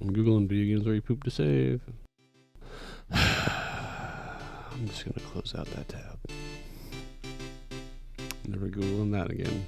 I'm Googling video games where you poop to save. I'm just going to close out that tab. Never Googling that again.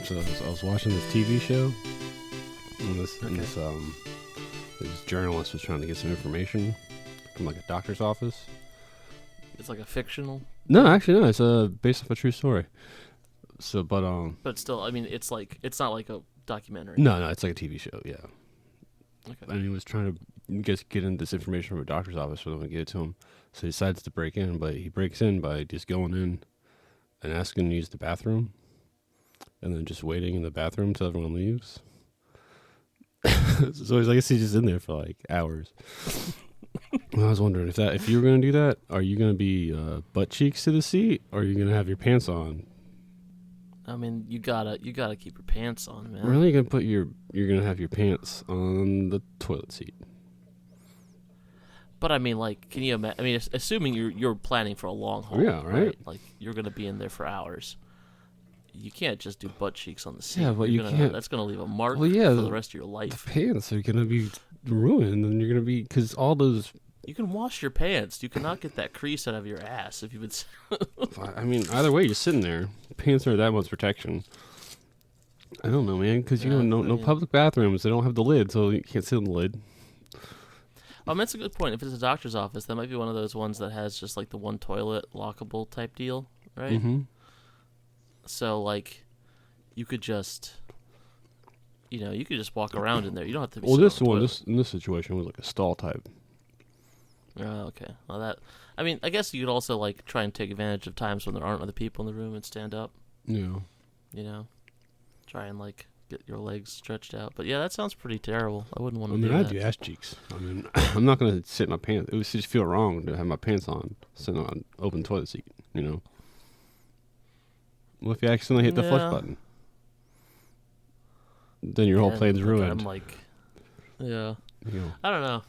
So I was watching this TV show, and this journalist was trying to get some information from like a doctor's office. It's like a fictional. No, actually, no. It's based off a true story. So, but still, I mean, it's not like a documentary. No, it's like a TV show. Yeah. Okay. And he was trying to get in this information from a doctor's office for them to get it to him. So he decides to break in, but he breaks in by just going in and asking to use the bathroom. And then just waiting in the bathroom till everyone leaves. So I guess he's just in there for like hours. I was wondering if you were gonna do that, are you gonna be butt cheeks to the seat, or are you gonna have your pants on? I mean, you gotta keep your pants on, man. Really, you're gonna have your pants on the toilet seat. But I mean, like, can you imagine? I mean, assuming you're planning for a long haul, yeah, right? Like you're gonna be in there for hours. You can't just do butt cheeks on the seat. Yeah, but you can't. That's gonna leave a mark for the rest of your life. The pants are gonna be ruined, and you're gonna be because all those. You can wash your pants. You cannot get that crease out of your ass if you would. I mean, either way, you're sitting there. Pants are that much protection. I don't know, man, because no public bathrooms. They don't have the lid, so you can't sit on the lid. That's a good point. If it's a doctor's office, that might be one of those ones that has just like the one toilet lockable type deal, right? Mm-hmm. So like, you could just walk around in there. You don't have to be. Well, in this situation was like a stall type. Oh, okay. Well, I guess you could also like try and take advantage of times when there aren't other people in the room and stand up. Yeah. Try and like get your legs stretched out. But yeah, that sounds pretty terrible. I wouldn't want to. I'd do ass cheeks. I mean, I'm not gonna sit in my pants. It would just feel wrong to have my pants on, sitting on an open toilet seat. What if you accidentally hit the flush button? Then your whole plan's ruined. I'm like, I don't know.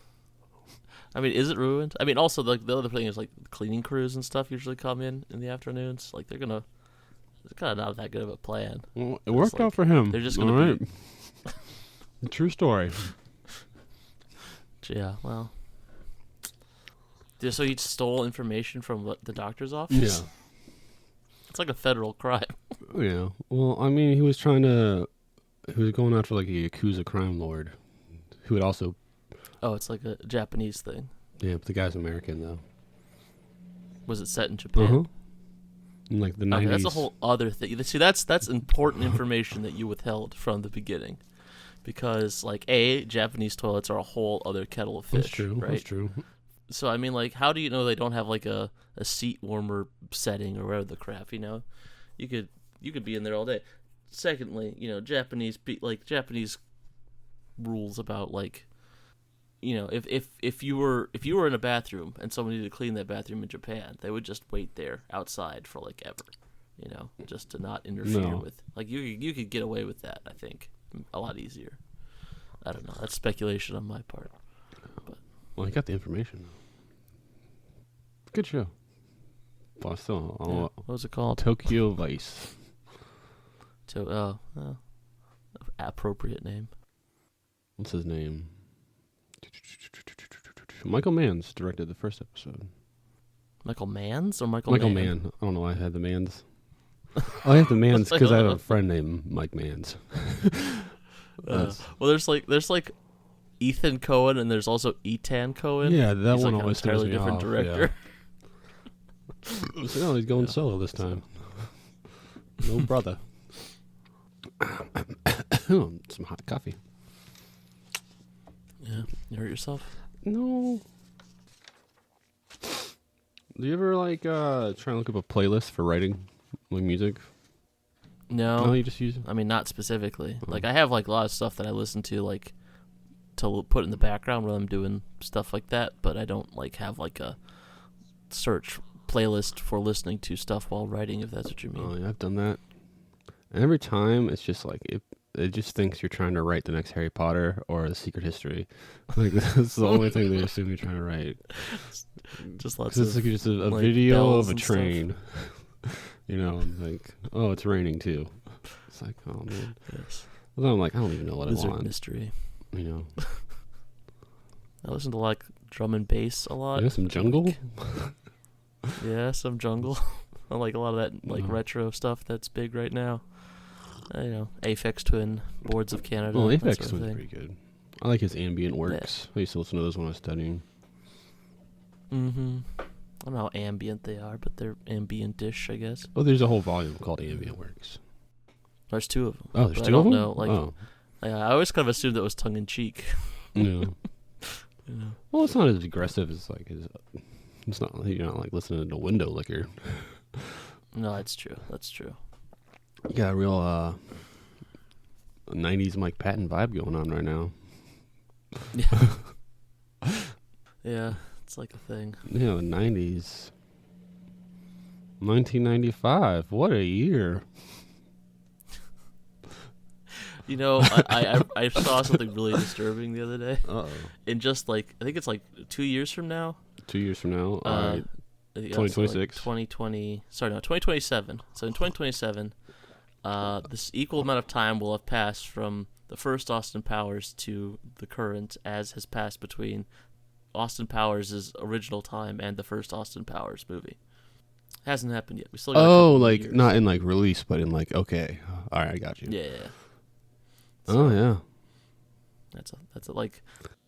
I mean, is it ruined? I mean, also the other thing is like cleaning crews and stuff usually come in the afternoons. Like it's kind of not that good of a plan. Well, it worked out for him. They're just gonna be. True story. Yeah. Well. So he stole information from the doctor's office? Yeah. It's like a federal crime. Yeah. Well, I mean, he was going after like a Yakuza crime lord who would also. Oh, it's like a Japanese thing. Yeah, but the guy's American though. Was it set in Japan? Uh-huh. In like the 90s. Okay, that's a whole other thing. See, that's important information that you withheld from the beginning. Because like Japanese toilets are a whole other kettle of fish. That's true. Right? That's true. So I mean, like, how do you know they don't have like a seat warmer setting or whatever the crap? You could be in there all day. Secondly, Japanese rules about like, if you were in a bathroom and someone needed to clean that bathroom in Japan, they would just wait there outside for like ever, just to not interfere with. Like you could get away with that. I think a lot easier. I don't know. That's speculation on my part. But. Well, I got the information. Good show. But still, what was it called? Tokyo Vice. Appropriate name. What's his name? Michael Manns directed the first episode. Michael Manns or Michael Mann? I don't know why I had the Manns. I have the Manns because I have a friend named Mike Manns. Well, there's like Ethan Cohen and there's also Etan Cohen. Yeah, that he's one like always an entirely different director. Yeah. So, he's going solo this time. No brother. Some hot coffee. Yeah, you hurt yourself? No. Do you ever try and look up a playlist for writing like music? No. You just use it? I mean, not specifically. Like I have like a lot of stuff that I listen to like to put in the background when I'm doing stuff like that, but I don't like have like a search playlist for listening to stuff while writing, if that's what you mean. Oh, yeah, I've done that. And every time, it's just like, it just thinks you're trying to write the next Harry Potter or The Secret History. Like, that's the only thing they assume you're trying to write. Just lots of... It's like just a video of a train. You know, like, oh, it's raining too. It's like, oh, man. Yes. Well, then I'm like, I don't even know what I want. Mystery. You know. I listen to like drum and bass a lot. Yeah, some jungle. Yeah, some jungle. I like a lot of that like retro stuff that's big right now. You know, Aphex Twin, Boards of Canada. Well, Aphex Twin's pretty good. I like his ambient works. Yeah. I used to listen to those when I was studying. Mm-hmm. I don't know how ambient they are, but they're ambient-ish, I guess. Oh, there's a whole volume called Ambient Works. There's 2 of them. Oh, there's 2 of them? Know, like, I always kind of assumed that was tongue-in-cheek. Yeah. Well, it's not as aggressive as like it's not, you're not like listening to Window Licker. No, that's true. That's true. You got a real 90s Mike Patton vibe going on right now. Yeah. Yeah, it's like a thing. You know, 90s. 1995. What a year. You know, I saw something really disturbing the other day. Uh-oh. In just like, I think it's like 2 years from now. 2 years from now? All right. 2026. 2020. Sorry, no, 2027. So in 2027, this equal amount of time will have passed from the first Austin Powers to the current, as has passed between Austin Powers' original time and the first Austin Powers movie. Hasn't happened yet. We still got a couple like years. Not in like release, but in like, okay, all right, I got you. Yeah. So, oh yeah. That's a like.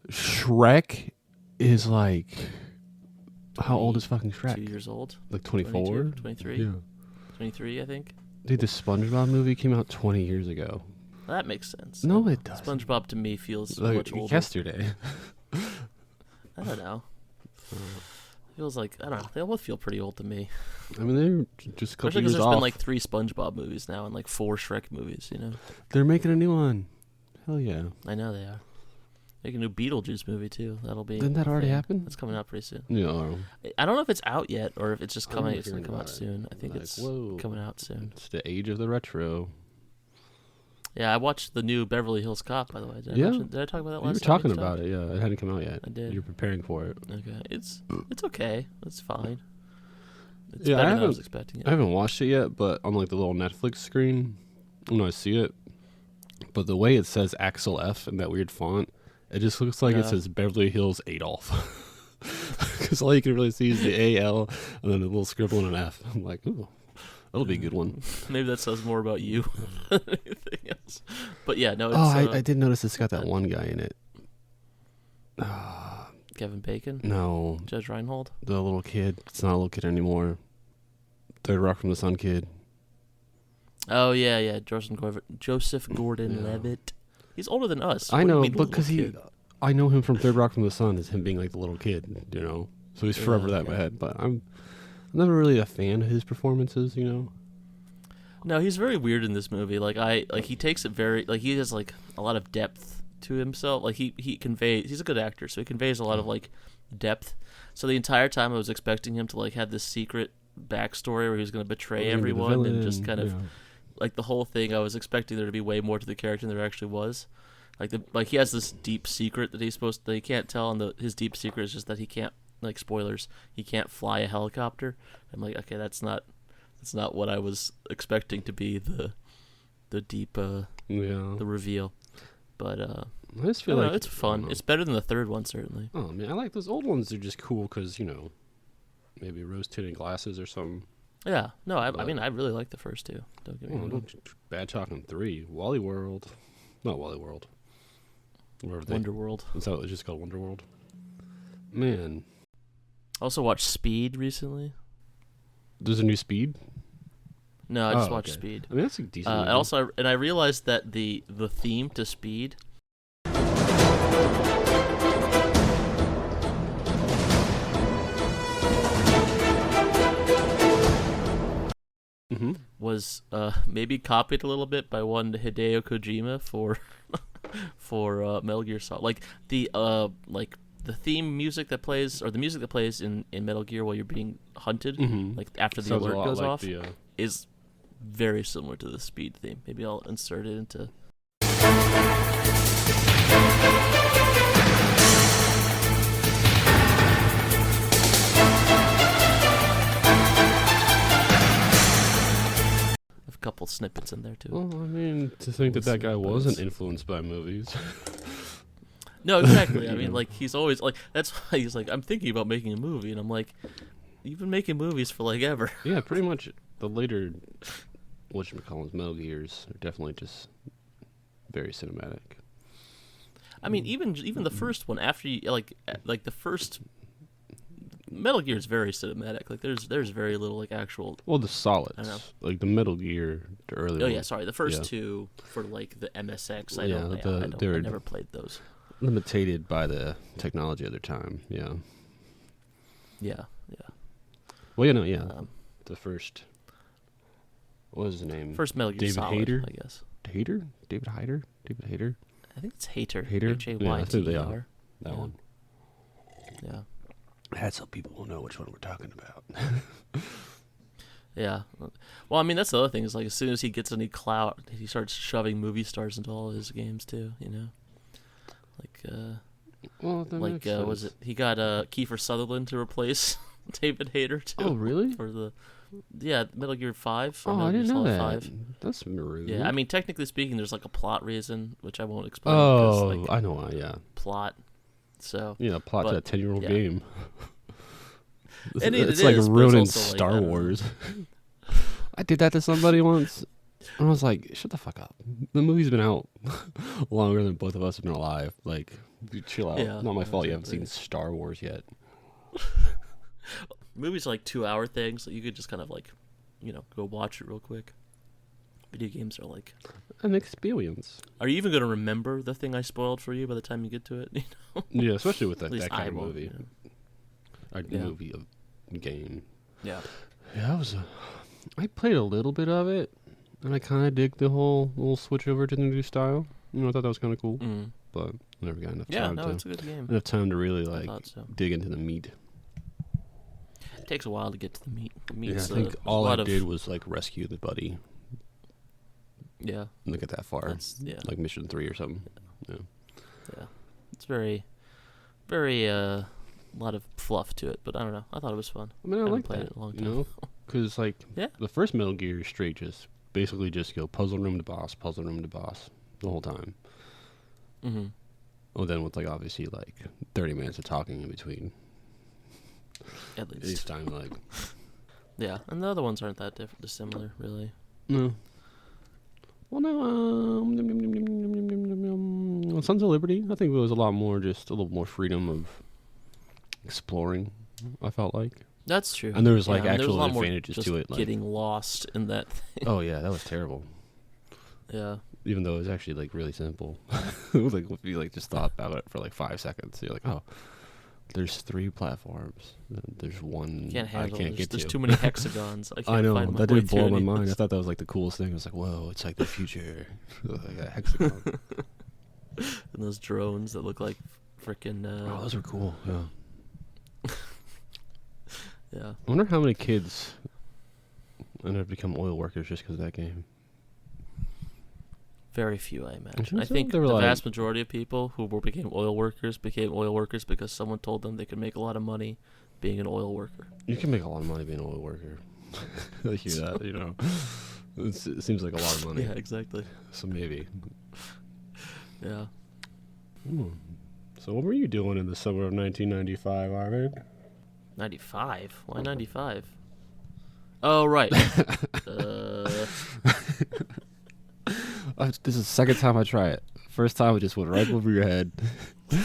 Shrek is like. How old is fucking Shrek? 2 years old. Like 24? 23? Yeah. 23, I think. Dude, the SpongeBob movie came out 20 years ago. That makes sense. No, it doesn't. SpongeBob to me feels like much older. Yesterday. I don't know. Feels like, I don't know. They both feel pretty old to me. I mean, they're just a couple Especially years because off. there's been like 3 SpongeBob movies now and like 4 Shrek movies, you know? They're making a new one. Hell yeah. I know they are. Making a new Beetlejuice movie too. That'll be. Didn't that already happen? That's coming out pretty soon. Yeah. I don't know if it's out yet or if it's just coming. It's gonna come out soon. I think like, it's whoa. coming out soon. It's the age of the retro. Yeah, I watched the new Beverly Hills Cop. By the way, did I talk about that last? You were talking about it. Yeah, it hadn't come out yet. I did. You're preparing for it. Okay, it's okay. It's fine. It's yeah, better than I was expecting it. I haven't watched it yet, but on like the little Netflix screen, I see it. But the way it says Axel F in that weird font, it just looks like it says Beverly Hills Adolf. Because all you can really see is the AL and then a little scribble and an F. I'm like, ooh, that'll be a good one. Maybe that says more about you than anything else. But yeah, no. It's, I did notice it's got that one guy in it. Kevin Bacon? No. Judge Reinhold? The little kid. It's not a little kid anymore. Third Rock from the Sun kid. Oh, yeah. Joseph Gordon-Levitt. He's older than us. I know, but because I know him from Third Rock from the Sun as him being like the little kid, you know? So he's forever that in my head. But I'm never really a fan of his performances, you know? No, he's very weird in this movie. He takes it very, he has like a lot of depth to himself. Like he conveys, he's a good actor, so he conveys a lot of like depth. So the entire time I was expecting him to like have this secret backstory where he was going to betray everyone and just kind of like the whole thing. I was expecting there to be way more to the character than there actually was. Like he has this deep secret that he can't tell, and his deep secret is just that he can't, like, spoilers, he can't fly a helicopter. I'm like, okay, that's not what I was expecting to be the deep the reveal. But I just feel like it's fun. It's better than the third one, certainly. Oh man, I like those old ones. They're just cool because maybe rose tinted glasses or something. Yeah, no, I mean I really like the first two. Don't get me wrong. Bad talking 3. Wally World, not Wally World. Wonder World. Is that what it's just called, Wonder World? Man. I also watched Speed recently. There's a new Speed? No, I just watched Speed. I mean, that's a decent movie. And also, I realized that the theme to Speed was maybe copied a little bit by one Hideo Kojima for for Metal Gear Solid. Like the theme music that plays, or the music that plays in Metal Gear while you're being hunted, like after the Sounds a alert lot goes like off, is very similar to the Speed theme. Maybe I'll insert it into. A couple snippets in there too. Well, I mean, to think that guy wasn't influenced by movies. No, exactly. I mean, like, he's always like, that's why he's like, I'm thinking about making a movie, and I'm like, you've been making movies for like ever. Yeah, pretty much the later whatchamacallits Metal Gears are definitely just very cinematic. I mean, even the first one, after you like the first Metal Gear is very cinematic. Like there's very little like actual. Well, the Solids, like the Metal Gear, the early. Oh yeah, sorry. The first two for like the MSX. I never played those. Limited by the technology of their time. Yeah. Yeah. Well, the first. What was his name? First Metal Gear David Solid, Hayter? I guess. David Hayter. I think it's Hayter. Hayter. Hayter. Yeah, I think they are. That one. Yeah. That's so people will know which one we're talking about. Yeah. Well, I mean, that's the other thing is like as soon as he gets any clout, he starts shoving movie stars into all his games too. You know. Was it? He got Kiefer Sutherland to replace David Hayter too. Oh, really? For the Metal Gear 5. Oh, Metal I didn't Gear know Solid that. 5. That's rude. Yeah, I mean, technically speaking, there's like a plot reason, which I won't explain. Oh, I know why. Yeah. Plot. So. Yeah, plot to a 10-year-old game. It's like ruining Star Star Wars. I did that to somebody once. And I was like, shut the fuck up. The movie's been out longer than both of us have been alive. Like, chill out. Yeah, Not my fault you haven't seen Star Wars yet. Movies are like 2-hour things that you could just kind of like, go watch it real quick. Video games are like an experience. Are you even going to remember the thing I spoiled for you by the time you get to it? Yeah, especially with that kind of won't, movie. Movie of game. Yeah. Yeah, I played a little bit of it. And I kind of dig the whole little switch over to the new style. I thought that was kind of cool. But I never got enough time it's a good game. Enough time to really dig into the meat. It takes a while to get to the meat. I think all I did was like rescue the buddy. Yeah. And get that far. Like mission 3 or something. Yeah. It's very, very a lot of fluff to it, but I don't know. I thought it was fun. I mean, I like played that. It in a long time. Because the first Metal Gear is straight just basically just go puzzle room to boss the whole time. Mm-hmm. Well, then with obviously 30 minutes of talking in between. At least. Each time, Yeah, and the other ones aren't that dissimilar, really. No. Well, no, Sons of Liberty, I think it was a little more freedom of exploring, I felt like. That's true. And there was actual advantages to it. Getting lost in that thing. Oh, yeah, that was terrible. Yeah. Even though it was actually really simple. It was if you just thought about it for 5 seconds, you're like, oh, there's 3 platforms. There's one I can't get to. There's too many hexagons. I know, that did blow my mind. I thought that was the coolest thing. I was like, whoa, it's like the future. A hexagon. And those drones that look like freaking. Oh, those are cool. Yeah. Yeah. I wonder how many kids end up become oil workers just because of that game. Very few, I imagine. I think the vast majority of people who became oil workers because someone told them they could make a lot of money being an oil worker. You can make a lot of money being an oil worker. I hear that, It seems like a lot of money. Yeah, exactly. So maybe. Yeah. So what were you doing in the summer of 1995, Arvid? 95? Why 95? Oh, right. This is the second time I try it. First time it just went right over your head. I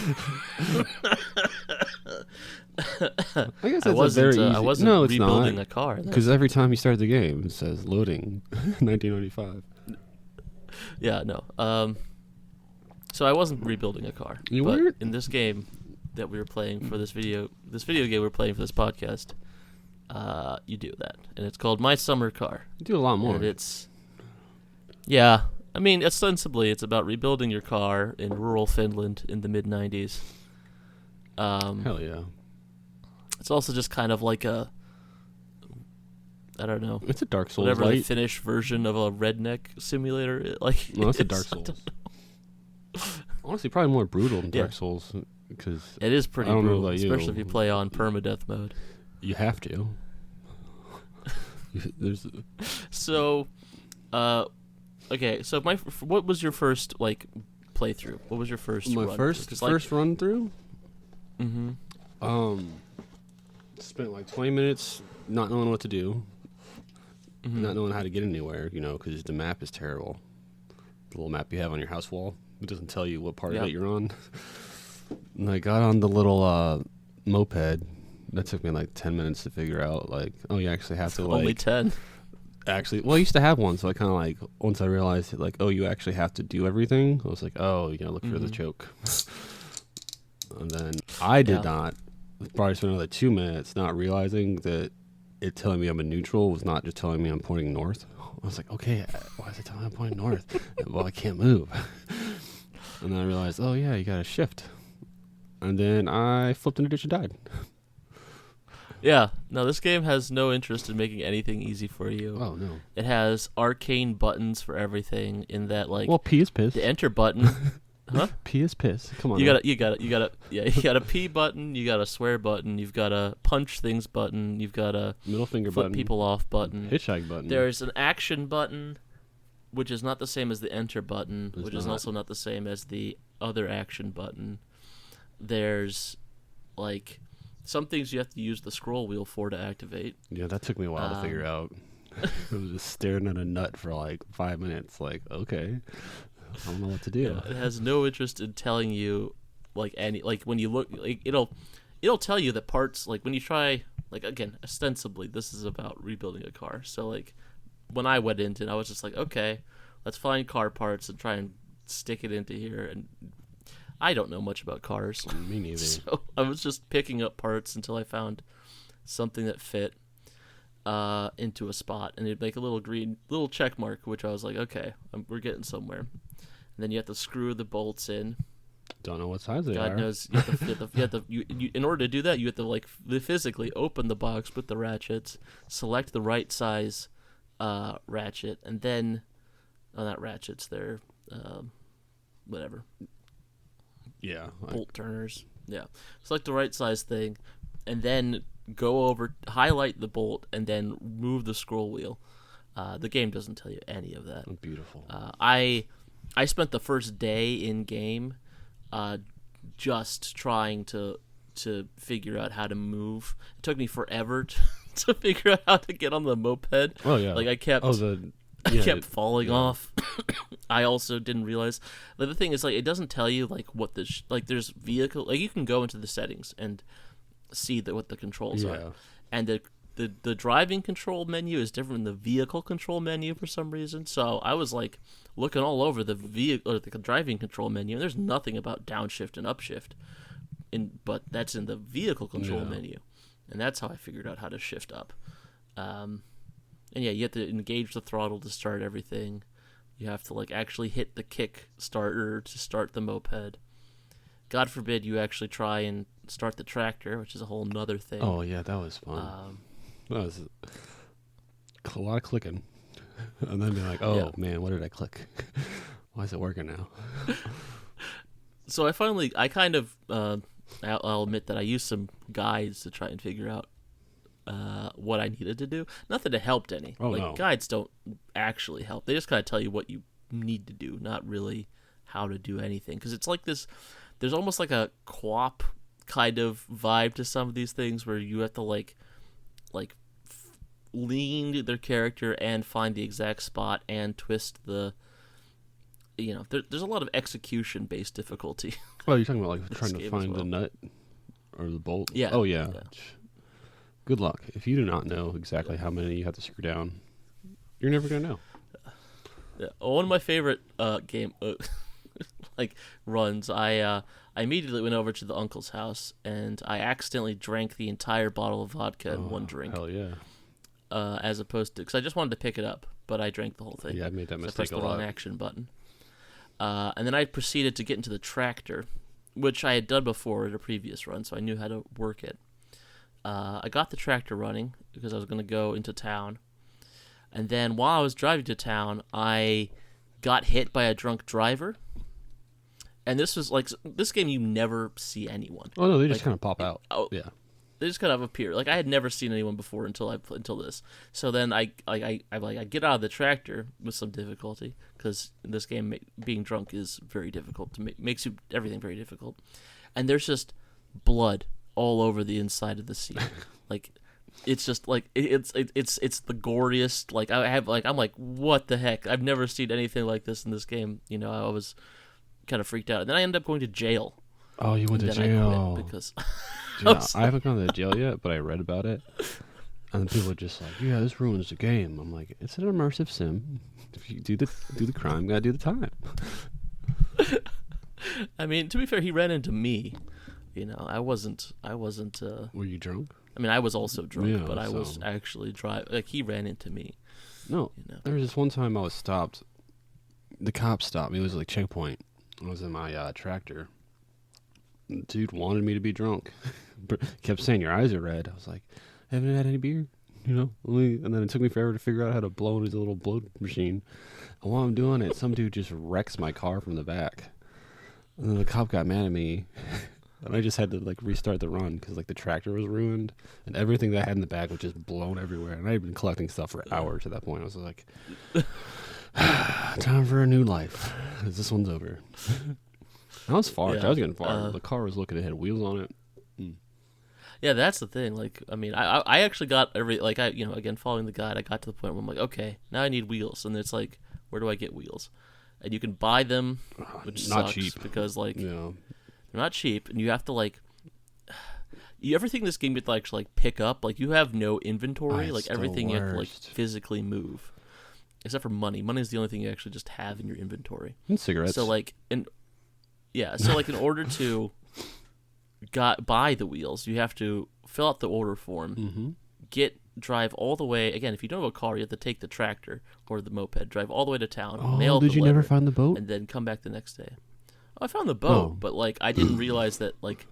guess that's very easy. I wasn't rebuilding a car. Because every time you start the game, it says loading 1995. Yeah, no. So I wasn't rebuilding a car. You weren't? In this game that we were playing for this video game we were playing for this podcast, you do that. And it's called My Summer Car. You do a lot more. And it's... Yeah. I mean, ostensibly, it's about rebuilding your car in rural Finland in the mid-'90s. Hell yeah. It's also just kind of like I don't know. It's a Dark Souls whatever light. the Finnish version of a redneck simulator. No, it's a Dark Souls. Honestly, probably more brutal than Dark Souls. Because it is pretty brutal, especially if you play on permadeath mode. You have to. So, okay. So what was your first playthrough? What was your first? My run first run through. Mm-hmm. Spent like 20 minutes not knowing what to do, Mm-hmm. not knowing how to get anywhere. Because the map is terrible. The little map you have on your house wall, it doesn't tell you what part of it you're on. And I got on the little moped. That took me like 10 minutes to figure out. Like, oh, you actually have to only 10. Actually, well, I used to have one, so I kind of like once I realized like, oh, you actually have to do everything. I was like, oh, you gotta look for the choke. And then I did not. Probably spent another 2 minutes not realizing that it telling me I'm in neutral was not just telling me I'm pointing north. I was like, okay, why is it telling me I'm pointing north? Well, I can't move. And then I realized, oh yeah, you gotta shift. And then I flipped in a ditch and died. Yeah, no, this game has no interest in making anything easy for you. Oh no. It has arcane buttons for everything. In that, like, well, P is piss. The enter button, huh? P is piss. Come on. You got a P button. You got a swear button. You've got a punch things button. You've got a middle finger flip button. People off button. Hitchhike button. There's an action button, which is not the same as the enter button, which is also not the same as the other action button. There's like some things you have to use the scroll wheel for to activate. Yeah, that took me a while to figure out. I was just staring at a nut for like 5 minutes. Like, okay, I don't know what to do. Yeah, it has no interest in telling you when you look, like, it'll tell you that parts, like when you try, like, again, ostensibly this is about rebuilding a car. So like when I went into it, I was just like, okay, let's find car parts and try and stick it into here. And I don't know much about cars. Me neither. So I was just picking up parts until I found something that fit into a spot, and it'd make a little check mark, which I was like, okay, we're getting somewhere. And then you have to screw the bolts in. Don't know what size they are. God knows. In order to do that, you have to like physically open the box with the ratchets, select the right size ratchet, and then, not ratchets, they're whatever. Yeah. Bolt turners. Yeah. Select the right size thing, and then go over, highlight the bolt, and then move the scroll wheel. The game doesn't tell you any of that. Oh, beautiful. I spent the first day in game just trying to figure out how to move. It took me forever to figure out how to get on the moped. Oh yeah. Like I kept kept falling off. I also didn't realize. Like, the thing is, like, it doesn't tell you like what there's vehicle. Like, you can go into the settings and see what the controls are, and the driving control menu is different than the vehicle control menu for some reason. So I was like looking all over the vehicle or the driving control menu, and there's nothing about downshift and upshift, but that's in the vehicle control menu, and that's how I figured out how to shift up. And yeah, you have to engage the throttle to start everything. You have to like actually hit the kick starter to start the moped. God forbid you actually try and start the tractor, which is a whole nother thing. Oh yeah, that was fun. That was a lot of clicking, and then be like, oh man, what did I click? Why is it working now? So I kind of, I'll admit that I used some guides to try and figure out what I needed to do. Not that it helped any. Guides don't actually help. They just kind of tell you what you need to do, not really how to do anything. Because it's like this, there's almost like a co-op kind of vibe to some of these things where you have to like lean their character and find the exact spot and twist the, there's a lot of execution-based difficulty. Well, you're talking about like trying to find the nut or the bolt? Yeah. Oh, yeah. Good luck. If you do not know exactly how many you have to screw down, you're never going to know. Yeah. One of my favorite game runs, I immediately went over to the uncle's house, and I accidentally drank the entire bottle of vodka in one drink. Hell yeah. As opposed to, because I just wanted to pick it up. but I drank the whole thing. Yeah, I made that So I mistake pressed a the lot. wrong action button. And then I proceeded to get into the tractor, which I had done before at a previous run, so I knew how to work it. I got the tractor running because I was going to go into town. And then while I was driving to town, I got hit by a drunk driver. And this was like, this game you never see anyone. Oh, no, they just Like, kind of pop out. Oh, Yeah. they just kind of appear. Like, I had never seen anyone before until this. So then I get out of the tractor with some difficulty because in this game being drunk is very difficult makes everything very difficult. And there's just blood all over the inside of the seat. Like, it's just like it's the goriest. Like, I'm like, what the heck? I've never seen anything like this in this game. You know, I was kind of freaked out. And then I ended up going to jail. Oh, you went to Then jail. I quit because Yeah, I haven't gone to jail yet, but I read about it. And people are just like, yeah, this ruins the game. I'm like, it's an immersive sim. If you do the crime, you gotta do the time. I mean, to be fair, he ran into me. You know, I wasn't. Were you drunk? I mean, I was also drunk, Yeah, but I so- was actually driving. Like, he ran into me. No. You know. There was this one time I was stopped. The cop stopped me. It was like checkpoint. I was in my tractor. Dude wanted me to be drunk. Kept saying your eyes are red. I was like, haven't had any beer, you know. And then it took me forever to figure out how to blow in his little blow machine. And while I'm doing it, some dude just wrecks my car from the back. And then the cop got mad at me, and I just had to like restart the run because like the tractor was ruined and everything that I had in the back was just blown everywhere. And I had been collecting stuff for hours at that point. I was like, time for a new life. 'Cause this one's over. I was far. Yeah, I was getting far. The car was looking. It had wheels on it. Yeah, that's the thing. Like, I mean, I actually got again, following the guide, I got to the point where I'm like, okay, now I need wheels, and it's like, where do I get wheels? And you can buy them, which Not sucks cheap. because like Yeah. they're not cheap, and you have to like. Everything in this game you have to actually like pick up. Like, you have no inventory. It's Like, the everything you have to like worst. physically move, except for money. Money is the only thing you actually just have in your inventory. And cigarettes. So like in order to buy the wheels, you have to fill out the order form, Mm-hmm. drive all the way. Again, if you don't have a car, you have to take the tractor or the moped, drive all the way to town, Oh, mail did the you never letter, find the boat? and then come back the next day. Oh, I found the boat, Oh. but like I didn't realize that like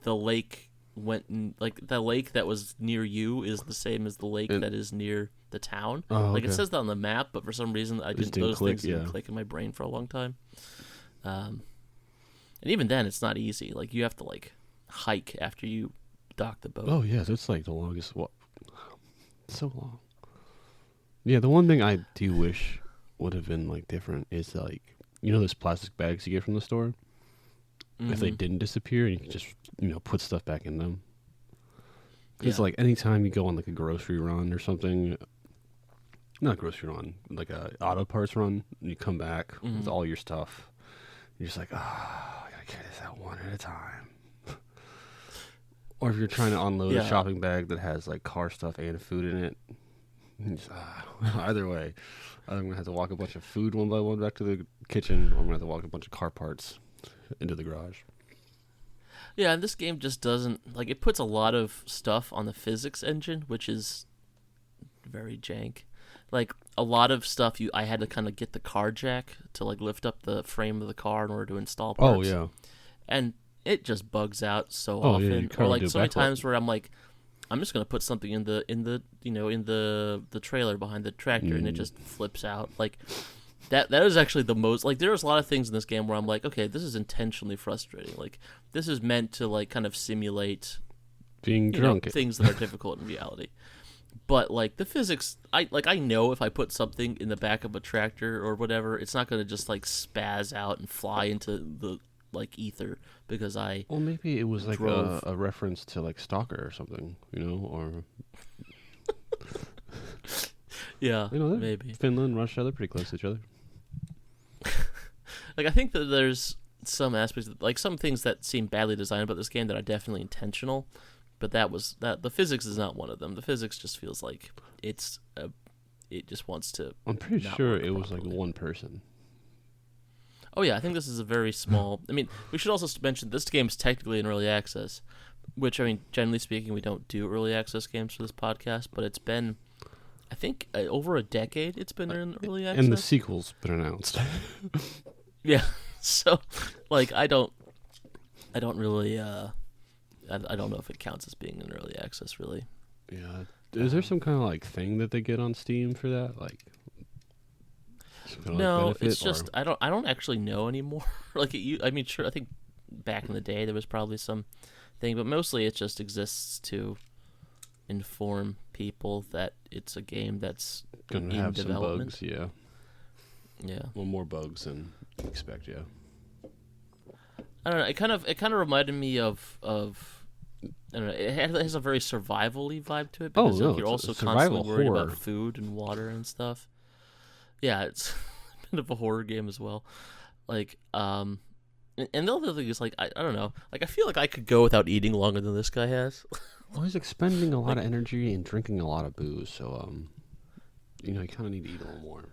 the lake the lake that was near you is the same as the lake that is near the town. Oh, Like, it okay. says that on the map, but for some reason didn't those click, things didn't yeah. click in my brain for a long time. And even then, it's not easy. Like, you have to like hike after you dock the boat. Oh yeah, that's like the longest. What? So long. Yeah, the one thing I do wish would have been like different is like, you know, those plastic bags you get from the store. If they Mhm. didn't disappear, you could just put stuff back in them. Because Yeah. like anytime you go on like a grocery run or something, not a grocery run, like a auto parts run, and you come back with all your stuff, you're just like, I gotta carry this out one at a time. Or if you're trying to unload a Yeah. shopping bag that has like car stuff and food in it, you just, either way, I'm gonna have to walk a bunch of food one by one back to the kitchen, or I'm gonna have to walk a bunch of car parts into the garage. Yeah, and this game just doesn't like, it puts a lot of stuff on the physics engine, which is very jank. Like, a lot of stuff I had to kind of get the car jack to like lift up the frame of the car in order to install parts. Oh yeah. And it just bugs out so Oh, yeah, often. you can't Or like do so many backflip. times where I'm like, I'm just gonna put something in the trailer behind the tractor, and it just flips out. Like, that is actually the most, like, there's a lot of things in this game where I'm like, okay, this is intentionally frustrating. Like, this is meant to like kind of simulate Being drunk. things that are difficult in reality. But like the physics, I know if I put something in the back of a tractor or whatever, it's not gonna just like spaz out and fly into the like ether because I Well, maybe it was like drove. a reference to like Stalker or something, or maybe. Finland, Russia, they're pretty close to each other. Like, I think that there's some aspects, like some things that seem badly designed about this game that are definitely intentional, but the physics is not one of them. The physics just feels like it just wants to. I'm pretty not sure work it was like properly. one person. Oh yeah, I think this is a very small. I mean, we should also mention this game's technically in early access, which, I mean, generally speaking, we don't do early access games for this podcast, but it's been I think over a decade it's been in early access. And the sequel's been announced. Yeah. So, like, I don't really, I don't know if it counts as being in early access, really. Yeah. Is there some kind of, like, thing that they get on Steam for that? Like, no, benefit, it's just, I don't actually know anymore. Like, I mean, sure, I think back in the day there was probably some thing, but mostly it just exists to inform people that it's a game that's gonna in have development. some bugs, yeah. Yeah. Well, more bugs than you expect, yeah. I don't know. It kind of reminded me of I don't know. It has a very survival-y vibe to it because you're also constantly worried about food and water and stuff. Yeah, it's a bit of a horror game as well. Like, and the other thing is, like, I don't know. Like, I feel like I could go without eating longer than this guy has. Well, he's expending a lot of energy and drinking a lot of booze, so you kind of need to eat a little more.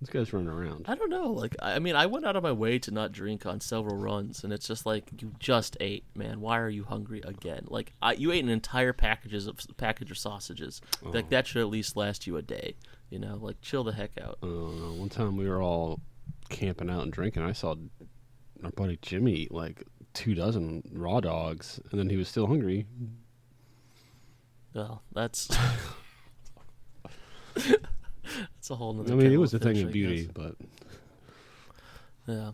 This guy's running around. I don't know. Like, I mean, I went out of my way to not drink on several runs, and it's just like, you just ate, man. Why are you hungry again? Like, you ate an entire package of sausages. Oh. Like, that should at least last you a day. Like, chill the heck out. One time we were all camping out and drinking. I saw our buddy Jimmy eat like 24 raw dogs, and then he was still hungry. Well, that's that's a whole nother. I mean, it was a thing of beauty, but yeah.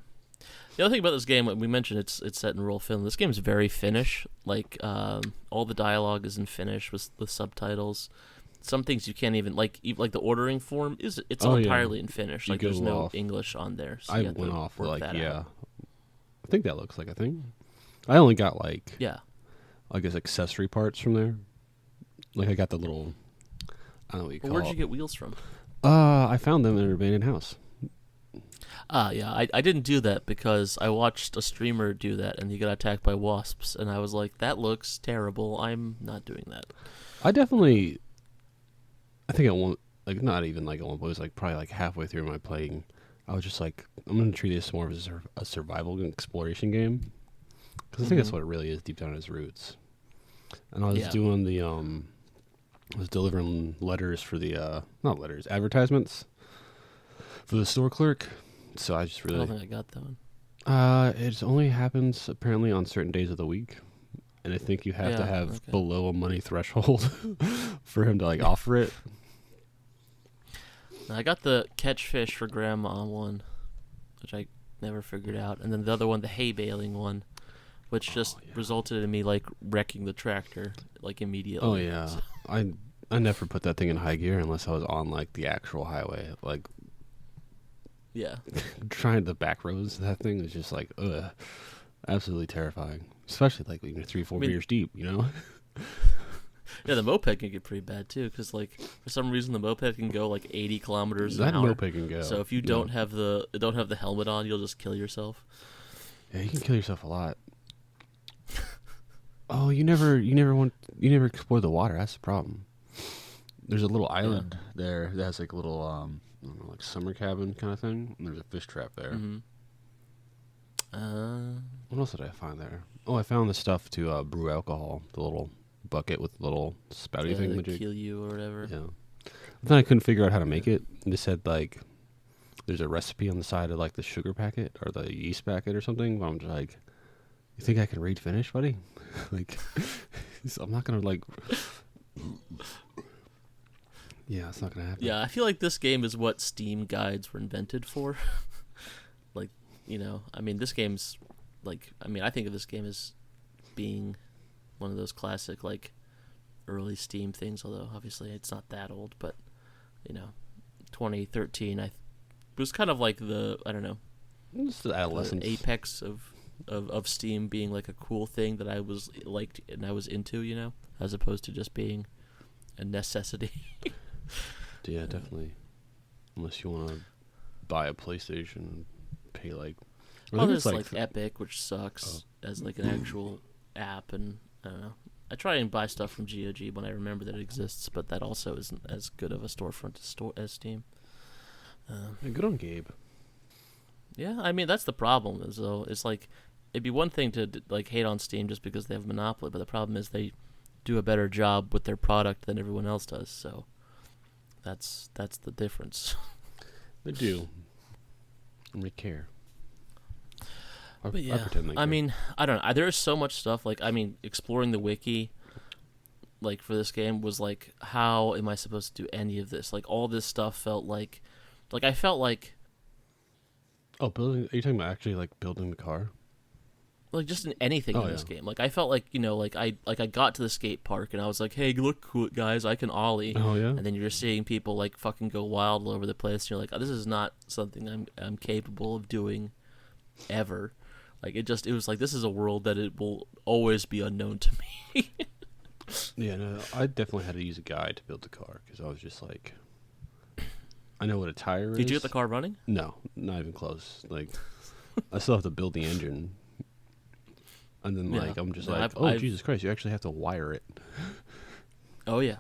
The other thing about this game, we mentioned it's set in roll film. This game is very Finnish. Like, all the dialogue is in Finnish with subtitles. Some things you can't even like the ordering form it's all entirely in Finnish. Like, there's no English on there. So I went off like I think that looks like a thing. I only got I guess accessory parts from there. Like, I got the little, I don't know what you call it. Where'd you get wheels from? I found them in an abandoned house. Yeah, I didn't do that because I watched a streamer do that and he got attacked by wasps, and I was like, that looks terrible. I'm not doing that. I think at one, like, not even like at one point, it was like probably like halfway through my playing, I was just like, I'm going to treat this more as a survival and exploration game. Because I think that's what it really is deep down in its roots. And I was doing I was delivering letters for the, not letters, advertisements for the store clerk. So I just really... I don't think I got that one. It only happens apparently on certain days of the week. And I think you have to have below a money threshold for him to, like, offer it. I got the catch fish for grandma one, which I never figured out. And then the other one, the hay baling one, which just resulted in me, like, wrecking the tractor, like, immediately. Oh, yeah. So. I never put that thing in high gear unless I was on, like, the actual highway. Like, yeah. Trying the back roads, that thing is just, like, absolutely terrifying. Especially, like, when you're 3-4 beers deep, Yeah, the moped can get pretty bad, too, because, like, for some reason the moped can go, like, 80 kilometers an hour. That moped can go. So if you don't have the helmet on, you'll just kill yourself. Yeah, you can kill yourself a lot. Oh, you never explore the water. That's the problem. There's a little island there that has like a little I don't know, like summer cabin kind of thing, and there's a fish trap there. Mm-hmm. What else did I find there? Oh, I found the stuff to brew alcohol. The little bucket with the little spouty thing. To kill you or whatever. Yeah. But then I couldn't figure out how to make it. They said like there's a recipe on the side of like the sugar packet or the yeast packet or something. But I'm just like, you think I can read Finnish, buddy? Like, I'm not gonna like. Yeah, it's not gonna happen. Yeah, I feel like this game is what Steam guides were invented for. Like, I mean, this game's like, I think of this game as being one of those classic like early Steam things. Although obviously it's not that old, but 2013, it was kind of like the it's the adolescence, the apex of Steam being like a cool thing that I was liked and I was into, as opposed to just being a necessity. Yeah, definitely. Unless you want to buy a PlayStation and pay like... there's like Epic, which sucks as like an actual app, and I don't know. I try and buy stuff from GOG when I remember that it exists, but that also isn't as good of a storefront as Steam. Good on Gabe. Yeah, I mean, that's the problem. Is though it's like it'd be one thing to like hate on Steam just because they have a monopoly, but the problem is they do a better job with their product than everyone else does. So That's the difference. They do. And they care. But yeah, I pretend they care. I mean, I don't know. There's so much stuff. Like, I mean, exploring the wiki, like, for this game was like, how am I supposed to do any of this? Like, all this stuff felt like I felt like. Oh, building? Are you talking about actually like building the car? Like, just in anything in this game. Like, I felt like, like I got to the skate park and I was like, hey, look, cool guys, I can ollie. Oh yeah. And then you're just seeing people like fucking go wild all over the place. And you're like, oh, this is not something I'm capable of doing, ever. Like, it was like, this is a world that it will always be unknown to me. Yeah, no, I definitely had to use a guide to build the car because I was just like, I know what a tire is. Did you get the car running? No, not even close. Like, I still have to build the engine. And then, like, I'm just Jesus Christ, you actually have to wire it. Oh, yeah.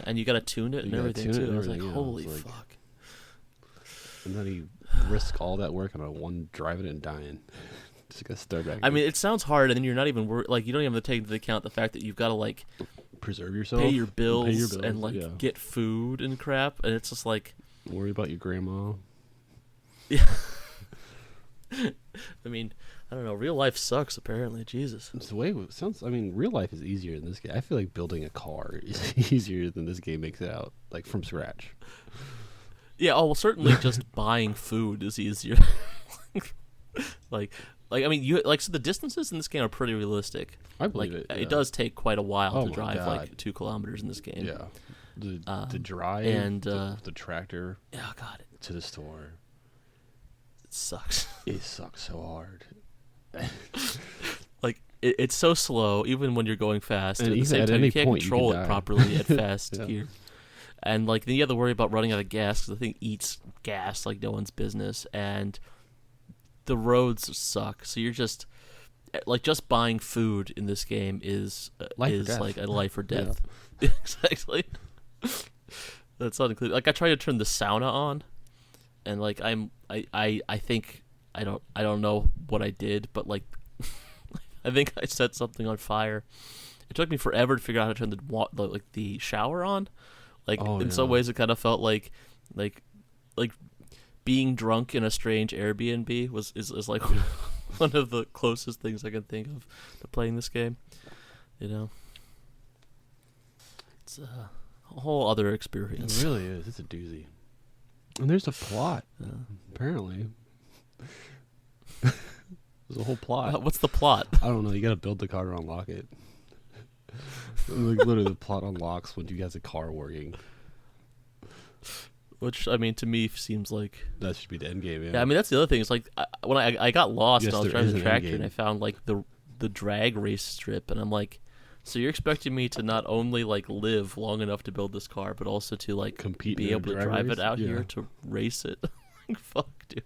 And you got to tune it and everything, too. I was like, holy fuck. And then you risk all that work on a one driving it and dying. Just got to start back. I mean, it sounds hard, and then you're not even like, you don't even have to take into account the fact that you've got to, like, preserve yourself, pay your bills and like, get food and crap. And it's just like, worry about your grandma. Yeah. I mean, I don't know. Real life sucks, apparently. Jesus. It's the way it sounds. I mean, real life is easier in this game. I feel like building a car is easier than this game makes it out, like from scratch. Yeah. Oh, well, certainly just buying food is easier. like, I mean, so the distances in this game are pretty realistic. I believe like, it. Yeah. It does take quite a while to drive, God. like 2 kilometers in this game. Yeah. The drive and the tractor. Oh God. To the store. It sucks. It sucks so hard. Like, it's so slow, even when you're going fast. And at the same time, you can't control it properly at fast gear. And, like, then you have to worry about running out of gas, because the thing eats gas like no one's business. And the roads suck. So you're just, like, just buying food in this game is like a life or death. Yeah. Exactly. That's not included. Like, I tried to turn the sauna on, and, like, I think, I don't know what I did, but, like, I think I set something on fire. It took me forever to figure out how to turn the shower on. Like, in some ways, it kind of felt like being drunk in a strange Airbnb is like one of the closest things I can think of to playing this game. You know, it's a whole other experience. It really is. It's a doozy. And there's a plot, apparently. There's a whole plot. What's the plot? I don't know. You got to build the car to unlock it. Like, literally, the plot unlocks when you get the car working. Which, I mean, to me seems like that should be the end game. Yeah, I mean, that's the other thing. It's like when I got lost and I was driving the tractor and I found like the drag race strip, and I'm like, so you're expecting me to not only like live long enough to build this car, but also to like compete, be able to drive it out here to race it? Like, fuck, dude.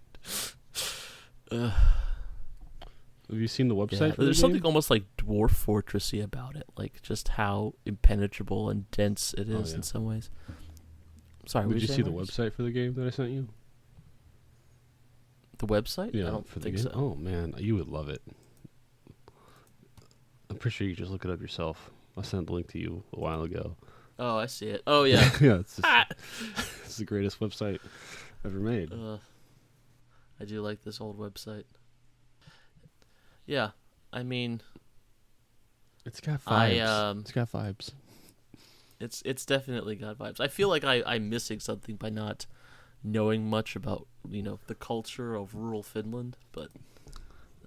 Have you seen the website? There's something almost like Dwarf Fortressy about it, like just how impenetrable and dense it is in some ways. Sorry, did you see the website for the game that I sent you? The website? Yeah, I don't for the think game. so. Oh man, you would love it. I'm pretty sure you can just look it up yourself. I sent the link to you a while ago. Oh, I see it. Oh yeah, yeah. It's the greatest website ever made. I do like this old website. Yeah, I mean, it's got vibes. It's got vibes. It's definitely got vibes. I feel like I'm missing something by not knowing much about the culture of rural Finland. But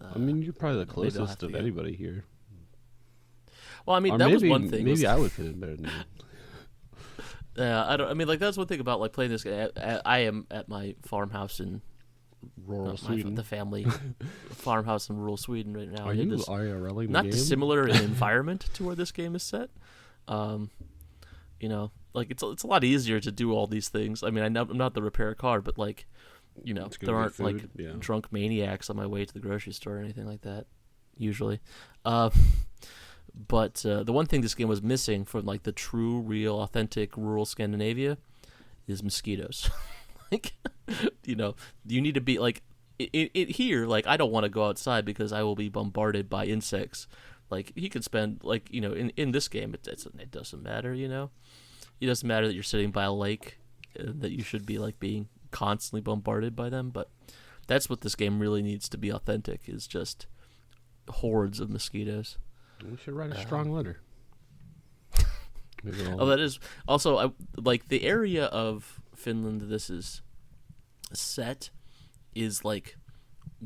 I mean, you're probably the closest of anybody here. Well, I mean, that was one thing. Maybe I would fit in better than you. Yeah, I mean, like, that's one thing about like playing this game. I am at my farmhouse in rural Sweden. The family farmhouse in rural Sweden right now. Are you IRLing the not game? dissimilar in environment to where this game is set. Like it's a lot easier to do all these things. I mean, I'm not the repair a car, but like, there aren't like drunk maniacs on my way to the grocery store or anything like that. Usually, but the one thing this game was missing from like the true, real, authentic rural Scandinavia is mosquitoes. Like, you need to be like it here. Like, I don't want to go outside because I will be bombarded by insects. Like, you could spend like in this game, it doesn't matter. It doesn't matter that you're sitting by a lake and that you should be like being constantly bombarded by them. But that's what this game really needs to be authentic, is just hordes of mosquitoes. We should write a strong letter. Oh, that is also like the area of Finland this is set is like